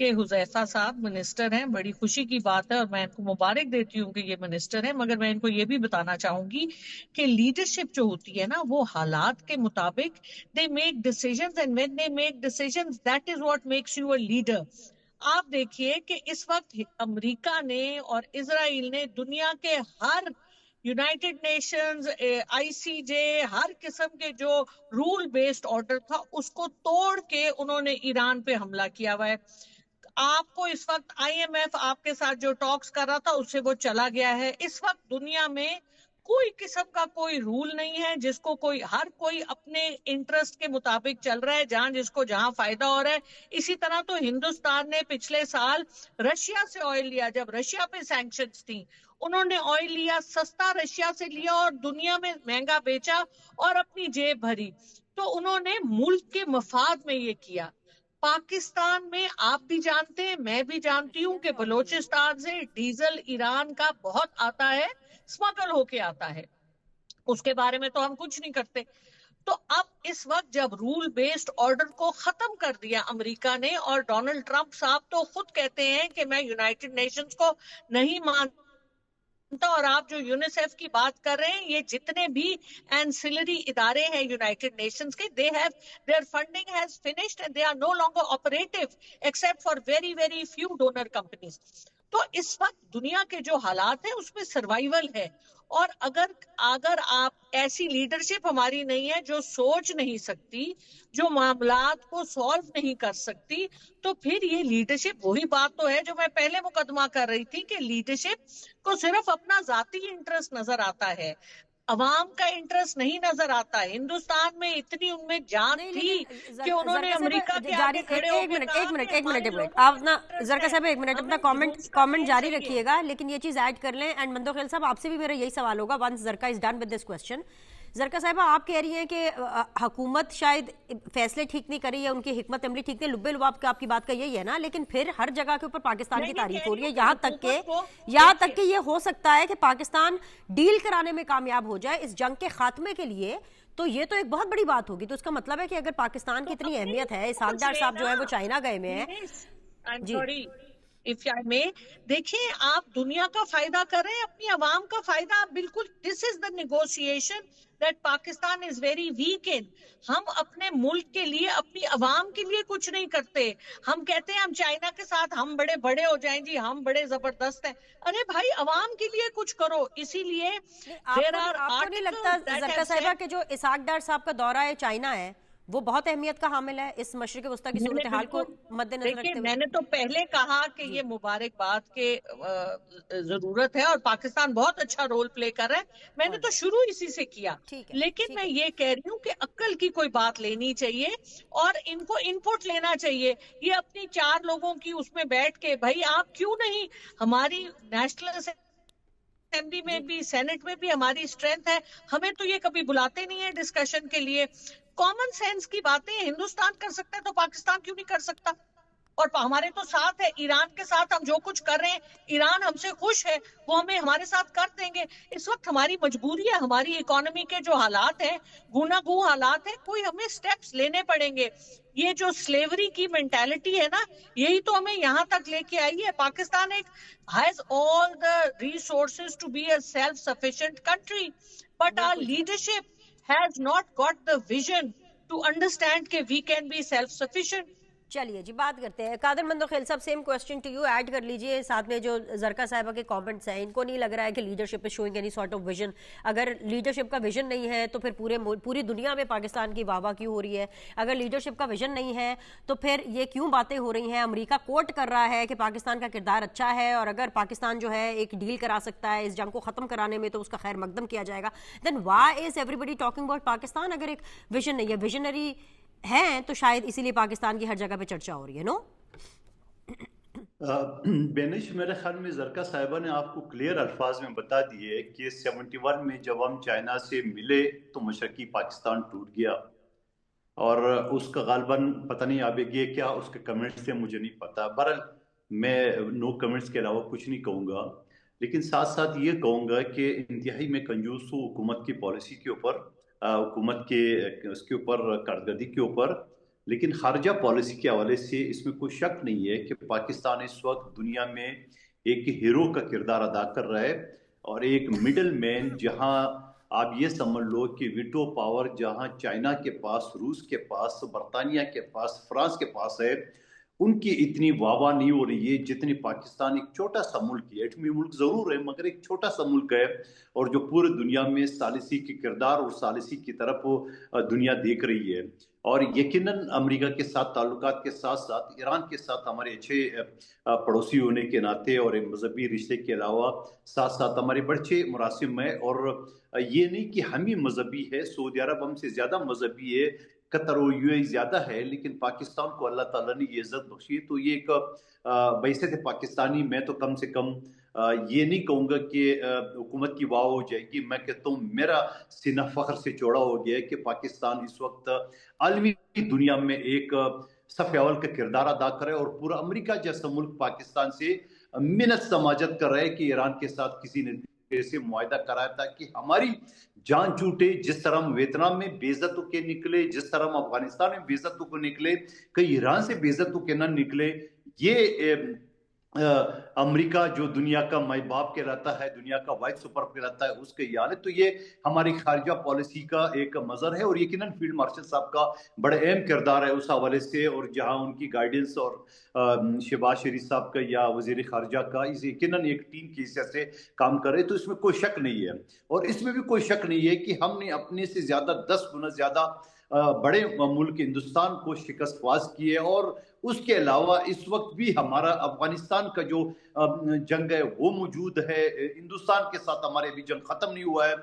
Speaker 4: कि हुजैफा साहब मिनिस्टर हैं, बड़ी खुशी की बात है और मैं इनको मुबारक देती हूँ कि ये मिनिस्टर हैं, मगर मैं इनको ये भी बताना चाहूंगी कि लीडरशिप जो होती है ना वो हालात के मुताबिक they make decisions, and when they make decisions that is what makes you a leader. आप देखिए कि इस वक्त अमेरिका ने और इजराइल ने दुनिया के हर यूनाइटेड नेशंस, ICJ, हर किस्म के जो रूल बेस्ड ऑर्डर था उसको तोड़ के उन्होंने ईरान पे हमला किया हुआ है। आपको इस वक्त IMF आपके साथ जो टॉक्स कर रहा था उससे वो चला गया है। इस वक्त दुनिया में کوئی قسم کا کوئی رول نہیں ہے جس کو ہر کوئی اپنے انٹرسٹ کے مطابق چل رہا ہے، جس کو جہاں فائدہ ہو رہا ہے. اسی طرح تو ہندوستان نے پچھلے سال رشیا سے آئل لیا، جب رشیا پہ سینکشنز تھیں، انہوں نے آئل لیا، سستا رشیا سے لیا اور دنیا میں مہنگا بیچا اور اپنی جیب بھری. تو انہوں نے ملک کے مفاد میں یہ کیا. پاکستان میں آپ بھی جانتے ہیں، میں بھی جانتی ہوں کہ بلوچستان سے ڈیزل ایران کا بہت آتا ہے، اسمگل ہو کے آتا ہے، اس کے بارے میں تو ہم کچھ نہیں کرتے. تو اب اس وقت جب رول بیسڈ آرڈر کو ختم کر دیا امریکہ نے، اور ڈونلڈ ٹرمپ صاحب تو خود کہتے ہیں کہ میں یونائٹڈ نیشنز کو نہیں مانتا، اور آپ جو یونیسیف کی بات کر رہے ہیں، یہ جتنے بھی اینسلری ادارے ہیں یونائٹڈ نیشنز کے، their funding has finished and they are no longer operative except for very very few donor companies. تو اس وقت دنیا کے جو حالات ہیں اس میں سروائیول ہے، اور اگر آپ ایسی لیڈرشپ ہماری نہیں ہے جو سوچ نہیں سکتی، جو معاملات کو سالو نہیں کر سکتی، تو پھر یہ لیڈرشپ وہی بات تو ہے جو میں پہلے مقدمہ کر رہی تھی کہ لیڈرشپ کو صرف اپنا ذاتی انٹرسٹ نظر آتا ہے، عوام کا انٹرسٹ نہیں نظر آتا. ہندوستان میں اتنی ان میں جان
Speaker 1: نہیں،
Speaker 4: تھی
Speaker 1: لیکن
Speaker 4: کہ انہوں نے امریکہ کے آگے کھڑے ہو کے کہا کہ ہمارے لوگوں
Speaker 1: آپ
Speaker 4: کو
Speaker 1: نا
Speaker 4: interest
Speaker 1: زرکا صاحب
Speaker 4: ہے،
Speaker 1: ایک منٹ اپنا
Speaker 4: ہمیں روز کا
Speaker 1: کامنٹ
Speaker 4: تیل
Speaker 1: جاری
Speaker 4: چاہیے.
Speaker 1: رکھیے گا، لیکن یہ چیز ایڈ کر لیں. اینڈ مندوخیل صاحب آپ سے بھی میرا یہی سوال ہوگا once Zarka is done with this question. Zarka صاحبہ آپ کہہ رہی ہیں کہ حکومت شاید فیصلے ٹھیک نہیں کر رہی ہے، ان کی حکمت عملی ٹھیک نہیں، لبے لباب آپ کی بات کا یہی ہے نا، لیکن پھر ہر جگہ کے اوپر پاکستان کی تعریف ہو رہی ہے، یہاں تک کہ یہ ہو سکتا ہے کہ پاکستان ڈیل کرانے میں کامیاب ہو جائے اس جنگ کے خاتمے کے لیے. تو یہ تو ایک بہت بڑی بات ہوگی. تو اس کا مطلب ہے کہ اگر پاکستان کی اتنی اہمیت ہے، اسحاق ڈار صاحب جو ہے وہ چائنا گئے میں ہیں. جی
Speaker 4: دیکھیں، آپ دنیا کا فائدہ کر رہے ہیں، اپنی عوام کا فائدہ آپ بالکل. This is the negotiation that Pakistan is very weak in. ہم اپنے ملک کے لیے، اپنی عوام کے لیے کچھ نہیں کرتے. ہم کہتے ہیں ہم چائنا کے ساتھ ہم بڑے ہو جائیں جی، ہم بڑے زبردست ہیں. ارے بھائی، عوام کے لیے کچھ کرو. اسی لیے
Speaker 1: آپ کو نہیں لگتا زرکا صاحبہ کہ جو اسحاق ڈار صاحب کا دورہ ہے چائنا ہے وہ بہت اہمیت کا حامل ہے اس مشرق وسطیٰ کی صورتحال کو مد نظر رکھتے ہوئے؟
Speaker 4: میں نے تو پہلے کہا کہ یہ مبارکباد کے ضرورت ہے، اور پاکستان بہت اچھا رول پلے کر رہا ہے. میں نے تو شروع اسی سے کیا. لیکن میں یہ کہہ رہی ہوں کہ عقل کی کوئی بات لینی چاہیے اور ان کو ان پٹ لینا چاہیے. یہ اپنی 4 لوگوں کی اس میں بیٹھ کے، بھائی آپ کیوں نہیں، ہماری نیشنل اسمبلی میں بھی، سینٹ میں بھی ہماری اسٹرینتھ ہے، ہمیں تو یہ کبھی بلاتے نہیں ہے ڈسکشن کے لیے. کامن سینس کی باتیں ہندوستان کر سکتا ہے تو پاکستان کیوں نہیں کر سکتا؟ اور ہمارے تو ساتھ ہے، ایران کے ساتھ ہم جو کچھ کر رہے ہیں، ایران ہم سے خوش ہے، وہ ہمیں ہمارے ساتھ کر دیں گے. اس وقت ہماری مجبوری ہے، ہماری اکانومی کے جو حالات ہیں، گونا گو حالات ہیں، کوئی ہمیں سٹیپس لینے پڑیں گے. یہ جو سلیوری کی مینٹالٹی ہے نا، یہی تو ہمیں یہاں تک لے کے آئی ہے. پاکستان ایک has all the resources to be a self-sufficient country, but our leadership has not got the vision to understand کہ we can be self-sufficient.
Speaker 1: چلیے جی بات کرتے ہیں. قادر مندوخیل صاحب same question to you add کر لیجئے. ساتھ میں جو زرکا صاحبہ کے کامنٹس ہیں، ان کو نہیں لگ رہا ہے کہ leadership is شوئنگ any sort of vision. اگر لیڈرشپ کا ویژن نہیں ہے تو پھر پوری دنیا میں پاکستان کی واہ واہ کیوں ہو رہی ہے؟ اگر لیڈرشپ کا ویژن نہیں ہے تو پھر یہ کیوں باتیں ہو رہی ہیں؟ امریکہ کوٹ کر رہا ہے کہ پاکستان کا کردار اچھا ہے، اور اگر پاکستان جو ہے ایک ڈیل کرا سکتا ہے اس جنگ کو ختم کرانے میں تو اس کا خیر مقدم کیا جائے گا. Then why is everybody talking about Pakistan? اگر ایک ویژن نہیں ہے، ویژنری ہیں، تو شاید اسی لیے پاکستان کی ہر جگہ پہ چرچا ہو رہی ہے. نو
Speaker 2: بینش، میرے خیال میں زرکا صاحبہ نے آپ کو کلیئر الفاظ میں بتا دیے کہ 71 میں جب ہم چائنا سے ملے تو مشرقی پاکستان ٹوٹ گیا، اور اس کا غالباً پتہ نہیں آپ یہ کیا اس کے کمنٹس تھے، مجھے نہیں پتا. بہرحال میں نو کمنٹس کے علاوہ کچھ نہیں کہوں گا، لیکن ساتھ ساتھ یہ کہوں گا کہ انتہائی میں کنجوس ہوں حکومت کی پالیسی کے اوپر، حکومت کے اس کے اوپر، کارکردگی کے اوپر. لیکن خارجہ پالیسی کے حوالے سے اس میں کوئی شک نہیں ہے کہ پاکستان اس وقت دنیا میں ایک ہیرو کا کردار ادا کر رہا ہے، اور ایک مڈل مین، جہاں آپ یہ سمجھ لو کہ ویٹو پاور جہاں چائنا کے پاس، روس کے پاس، برطانیہ کے پاس، فرانس کے پاس ہے، उनकी इतनी वाहवाह नहीं हो रही है जितनी पाकिस्तान एक छोटा सा मुल्क है, एटमी मुल्क जरूर है मगर एक छोटा सा मुल्क है, और जो पूरी दुनिया में सालिसी के किरदार और सालिसी की तरफ दुनिया देख रही है। और यकीनन अमेरिका के साथ ताल्लुकात के साथ साथ ईरान के साथ हमारे अच्छे पड़ोसी होने के नाते और एक मजहबी रिश्ते के अलावा साथ साथ हमारे बड़े अच्छे मुरासिम है। और ये नहीं कि हम ही मजहबी है, सऊदी अरब हमसे ज्यादा मजहबी है, कतर और यूएई ज्यादा है, लेकिन पाकिस्तान को अल्लाह ताला ने ये इज्जत बख्शी है। तो ये एक बैसियत पाकिस्तानी, मैं तो कम से कम ये नहीं कहूँगा कि हुकूमत की वाह हो जाएगी, मैं कहता हूँ मेरा सीना फख्र से चौड़ा हो गया है कि पाकिस्तान इस वक्त आलमी दुनिया में एक सफ़े अव्वल का किरदार अदा करे, और पूरा अमेरिका जैसा मुल्क पाकिस्तान से मिन्नत समाजत कर रहा है कि ईरान के साथ किसी ने से मुआहदा कराया ताकि हमारी जान छूटे। जिस तरह हम वियतनाम में बेइज्जत के निकले, जिस तरह हम अफगानिस्तान में बेइज्जत को निकले, कहीं ईरान से बेइज्जत के ना निकले। ये अमेरिका जो दुनिया का माई बाप कहलाता है, दुनिया का वाइट सुपर कहलाता है, उसके याद है। तो ये हमारी खारजा पॉलिसी का एक मजर है, और यकीनन फील्ड मार्शल साहब का बड़ा अहम किरदार है उस हवाले से, और जहां उनकी गाइडेंस और शहबाज शरीफ साहब का या वजीर खारजा का इस यकीनन एक टीम की हैसियत से काम करे, तो इसमें कोई शक नहीं है। और इसमें भी कोई शक नहीं है कि हमने अपने से ज्यादा 10 गुना ज्यादा बड़े मुल्क हिंदुस्तान को शिकस्त की है। और उसके अलावा इस वक्त भी हमारा अफगानिस्तान का जो जंग है वो मौजूद है, हिंदुस्तान के साथ हमारे अभी जंग खत्म नहीं हुआ है।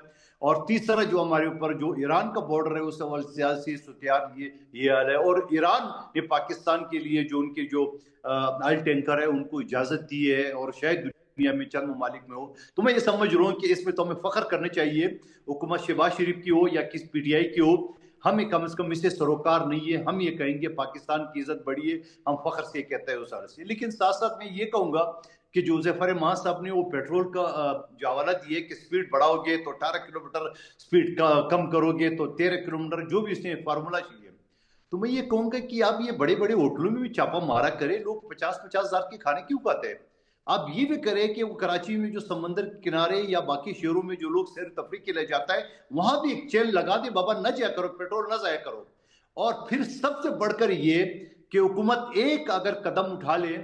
Speaker 2: और तीसरा जो हमारे ऊपर जो ईरान का बॉर्डर है उस सियासी सुतियार ये हाल है। और ईरान ने पाकिस्तान के लिए जो उनके जो ऑयल टैंकर है उनको इजाजत दी है, और शायद दुनिया में चंद ममालिक में हो। तो मैं ये समझ रहा हूँ कि इसमें तो हमें फख्र करना चाहिए, हुकूमत शहबाज शरीफ की हो या किस पीटीआई की हो, हमें कम से कम इससे सरोकार नहीं है। हम ये कहेंगे पाकिस्तान की इज्जत बढ़ी है, हम फख्र से कहते हैं उस हाल से। लेकिन साथ साथ मैं ये कहूंगा कि जो ज़फ़र मां साहब ने वो पेट्रोल का जो हवाला दिए कि स्पीड बढ़ाओगे तो 18 किलोमीटर स्पीड का कम करोगे तो 13 किलोमीटर, जो भी इसने फार्मूला चाहिए, तो मैं ये कहूंगा कि आप ये बड़े बड़े होटलों में भी छापा मारा करें, लोग 50-50 हज़ार के खाने क्यों खाते हैं। आप ये भी करें कि वो कराची में जो समंदर किनारे या बाकी शहरों में जो लोग सैर तफरी के लिए जाता है वहां भी एक चेन लगा दे, बाबा न जाया करो, पेट्रोल न जाया करो। और फिर सबसे बढ़कर ये कि हुकूमत एक अगर कदम उठा ले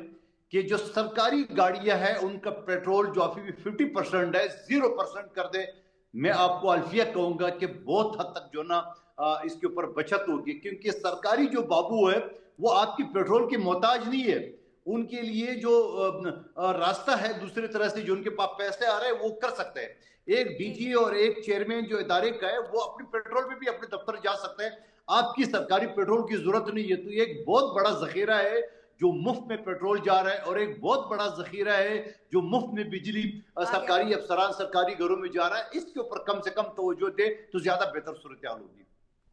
Speaker 2: कि जो सरकारी गाड़ियां हैं उनका पेट्रोल जो अभी भी 50% है 0% कर दे। मैं आपको अल्फिया कहूंगा कि बहुत हद तक जो ना इसके ऊपर बचत होगी, क्योंकि सरकारी जो बाबू है वो आपकी पेट्रोल की मोहताज नहीं है। उनके लिए जो रास्ता है दूसरी तरह से जो उनके पास पैसे आ रहे हैं वो कर सकते हैं। एक डीजी और एक चेयरमैन जो इदारे का है वो अपने पेट्रोल पे भी अपने दफ्तर जा सकते हैं, आपकी सरकारी पेट्रोल की जरूरत नहीं है। तो ये एक बहुत बड़ा जखीरा है जो मुफ्त में पेट्रोल जा रहा है, और एक बहुत बड़ा जखीरा है जो मुफ्त में बिजली सरकारी अफसरान सरकारी घरों में जा रहा है। इसके ऊपर कम से कम तवज्जो दे तो ज्यादा बेहतर सूरत हाल होगी।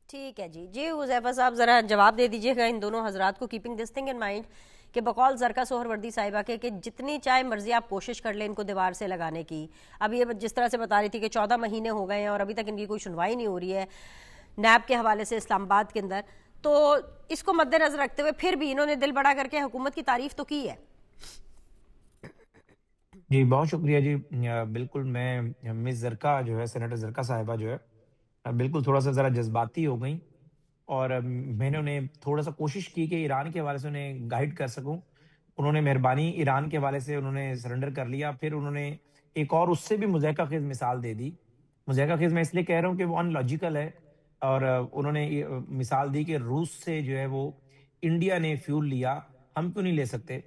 Speaker 1: ठीक है जी हुज़ैफा साहब ज़रा जवाब दे दीजिएगा इन दोनों हजरात को, keeping this thing in mind कि बकौल ज़रका सोहरवर्दी साहिबा के कि जितनी चाहे मर्जी आप कोशिश कर लें इनको दीवार से लगाने की। अब ये जिस तरह से बता रही थी कि 14 महीने हो गए हैं और अभी तक इनकी कोई सुनवाई नहीं हो रही है नैब के हवाले से इस्लामाबाद के अंदर, तो इसको मद्देनजर रखते हुए फिर भी इन्होंने दिल बड़ा करके हुकूमत की तारीफ तो की है।
Speaker 3: जी बहुत शुक्रिया जी। बिल्कुल मैं मिस जरका जो है, सेनेटर जरका साहिबा जो है बिल्कुल थोड़ा सा ज़रा जज्बाती हो गई, और मैंने उन्हें थोड़ा सा कोशिश की कि ईरान के हवाले से उन्हें गाइड कर सकूं। उन्होंने मेहरबानी ईरान के हवाले से उन्होंने सरेंडर कर लिया। फिर उन्होंने एक और उससे भी मुज़हका खेज़ मिसाल दे दी। मुज़हका खेज़ मैं इसलिए कह रहा हूँ कि वो अनलॉजिकल है, और उन्होंने मिसाल दी कि रूस से जो है वो इंडिया ने फ्यूल लिया, हम क्यों नहीं ले सकते।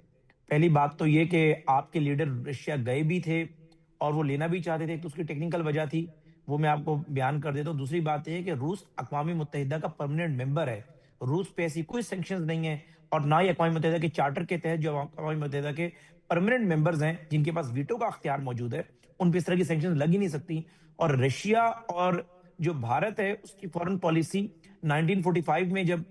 Speaker 3: पहली बात तो ये कि आपके लीडर रशिया गए भी थे और वो लेना भी चाहते थे, तो उसकी टेक्निकल वजह थी, वो मैं आपको बयान कर देता हूँ। दूसरी बात यह है कि रूस अक़वाम मुत्तहिदा का परमानेंट मेंबर है, रूस पे ऐसी कोई सैंक्शंस नहीं है, और ना ही अक़वाम मुत्तहिदा के चार्टर के तहत जो अक़वाम मुत्तहिदा के परमानेंट मेंबर्स हैं जिनके पास वीटो का अख्तियार मौजूद है उन पर इस तरह की सैंक्शंस लग ही नहीं सकती। और रशिया और जो भारत है उसकी फॉरेन पॉलिसी 1945 में जब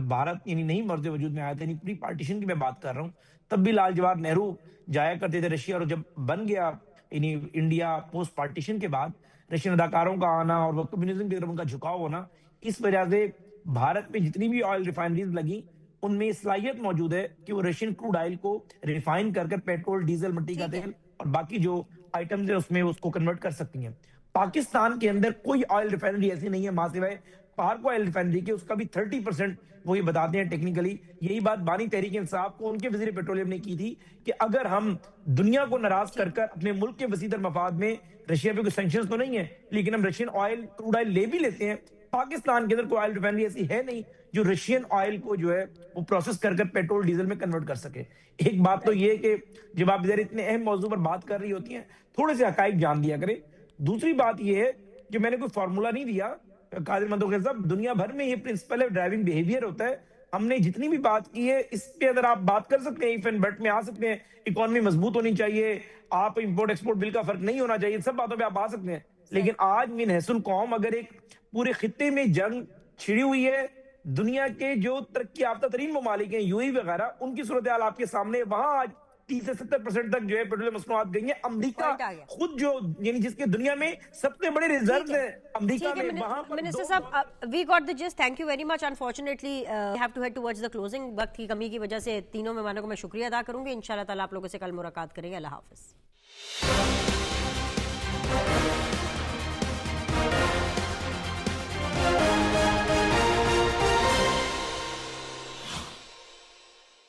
Speaker 3: भारत यानी नहीं मर्ज वजूद में आया था, यानी प्री पार्टीशन की मैं बात कर रहा हूँ, तब भी लाल जवाहर नेहरू जाया करते थे रशिया, और जब बन गया यानी इंडिया पोस्ट पार्टीशन के बाद रशियन अदाकारों का आना और वो कम्युनिज्म की तरफ उनका झुकाव होना, इस वजह से भारत में जितनी भी ऑयल रिफाइनरीज लगी उनमें सलाहियत मौजूद है कि वो रशियन क्रूड ऑयल को रिफाइन करके पेट्रोल, डीजल, मिट्टी का तेल और बाकी जो आइटम्स है उसमें उसको कन्वर्ट कर सकती हैं। पाकिस्तान के अंदर कोई ऑयल रिफाइनरी ऐसी नहीं है मां सिवाय پارکو آئل ریفائنری کے اس کا بھی 30% وہ یہ بتاتے ہیں ٹیکنیکلی. یہی بات بانی تحریک انصاف کو ان کے وزیر پیٹرولیم نے کی تھی کہ اگر ہم دنیا کو ناراض کر کر اپنے ملک کے وسیع تر مفاد میں, رشیا پہ کوئی سینکشنز تو نہیں ہے لیکن ہم رشین آئل کروڈ آئل لے بھی لیتے ہیں, پاکستان کے اندر کوئی آئل ریفائنری ایسی ہے نہیں جو رشین آئل کو جو ہے وہ پروسیس کر کر پیٹرول ڈیزل میں کنورٹ کر سکے. ایک بات تو یہ کہ جب آپ اتنے اہم موضوع پر بات کر رہی ہوتی ہیں تھوڑے سے حقائق جان دیا کریں. دوسری بات یہ ہے کہ میں نے کوئی فارمولا نہیں دیا قادر مندوخیل صاحب, دنیا بھر میں یہ پرنسپل ہے, ڈرائیونگ بیہیویئر ہوتا ہے. ہم نے جتنی بھی بات کی ہے اس پہ اگر آپ بات کر سکتے ہیں, ایف اینڈ بٹ میں آ سکتے ہیں, اکانومی مضبوط ہونی چاہیے, آپ امپورٹ ایکسپورٹ بل کا فرق نہیں ہونا چاہیے, سب باتوں پہ آپ آ سکتے ہیں. لیکن آج من حیث القوم اگر ایک پورے خطے میں جنگ چھڑی ہوئی ہے, دنیا کے جو ترقی یافتہ ترین ممالک ہیں یو ای وغیرہ, ان کی صورتحال آپ کے سامنے, وہاں آج 30 سے 70% تک جو ہے پیٹرولیم مصنوعات گئی ہیں. امریکہ خود جو یعنی جس کے دنیا میں سب سے بڑے ریزرو ہیں امریکہ میں, وہاں پر
Speaker 1: منسٹر صاحب we got the gist, thank you very much. Unfortunately we have to head towards the closing. وقت کی کمی کی وجہ سے تینوں مہمانوں کو میں شکریہ ادا کروں گی. انشاءاللہ تعالیٰ آپ لوگوں سے کل ملاقات کریں گے. اللہ حافظ.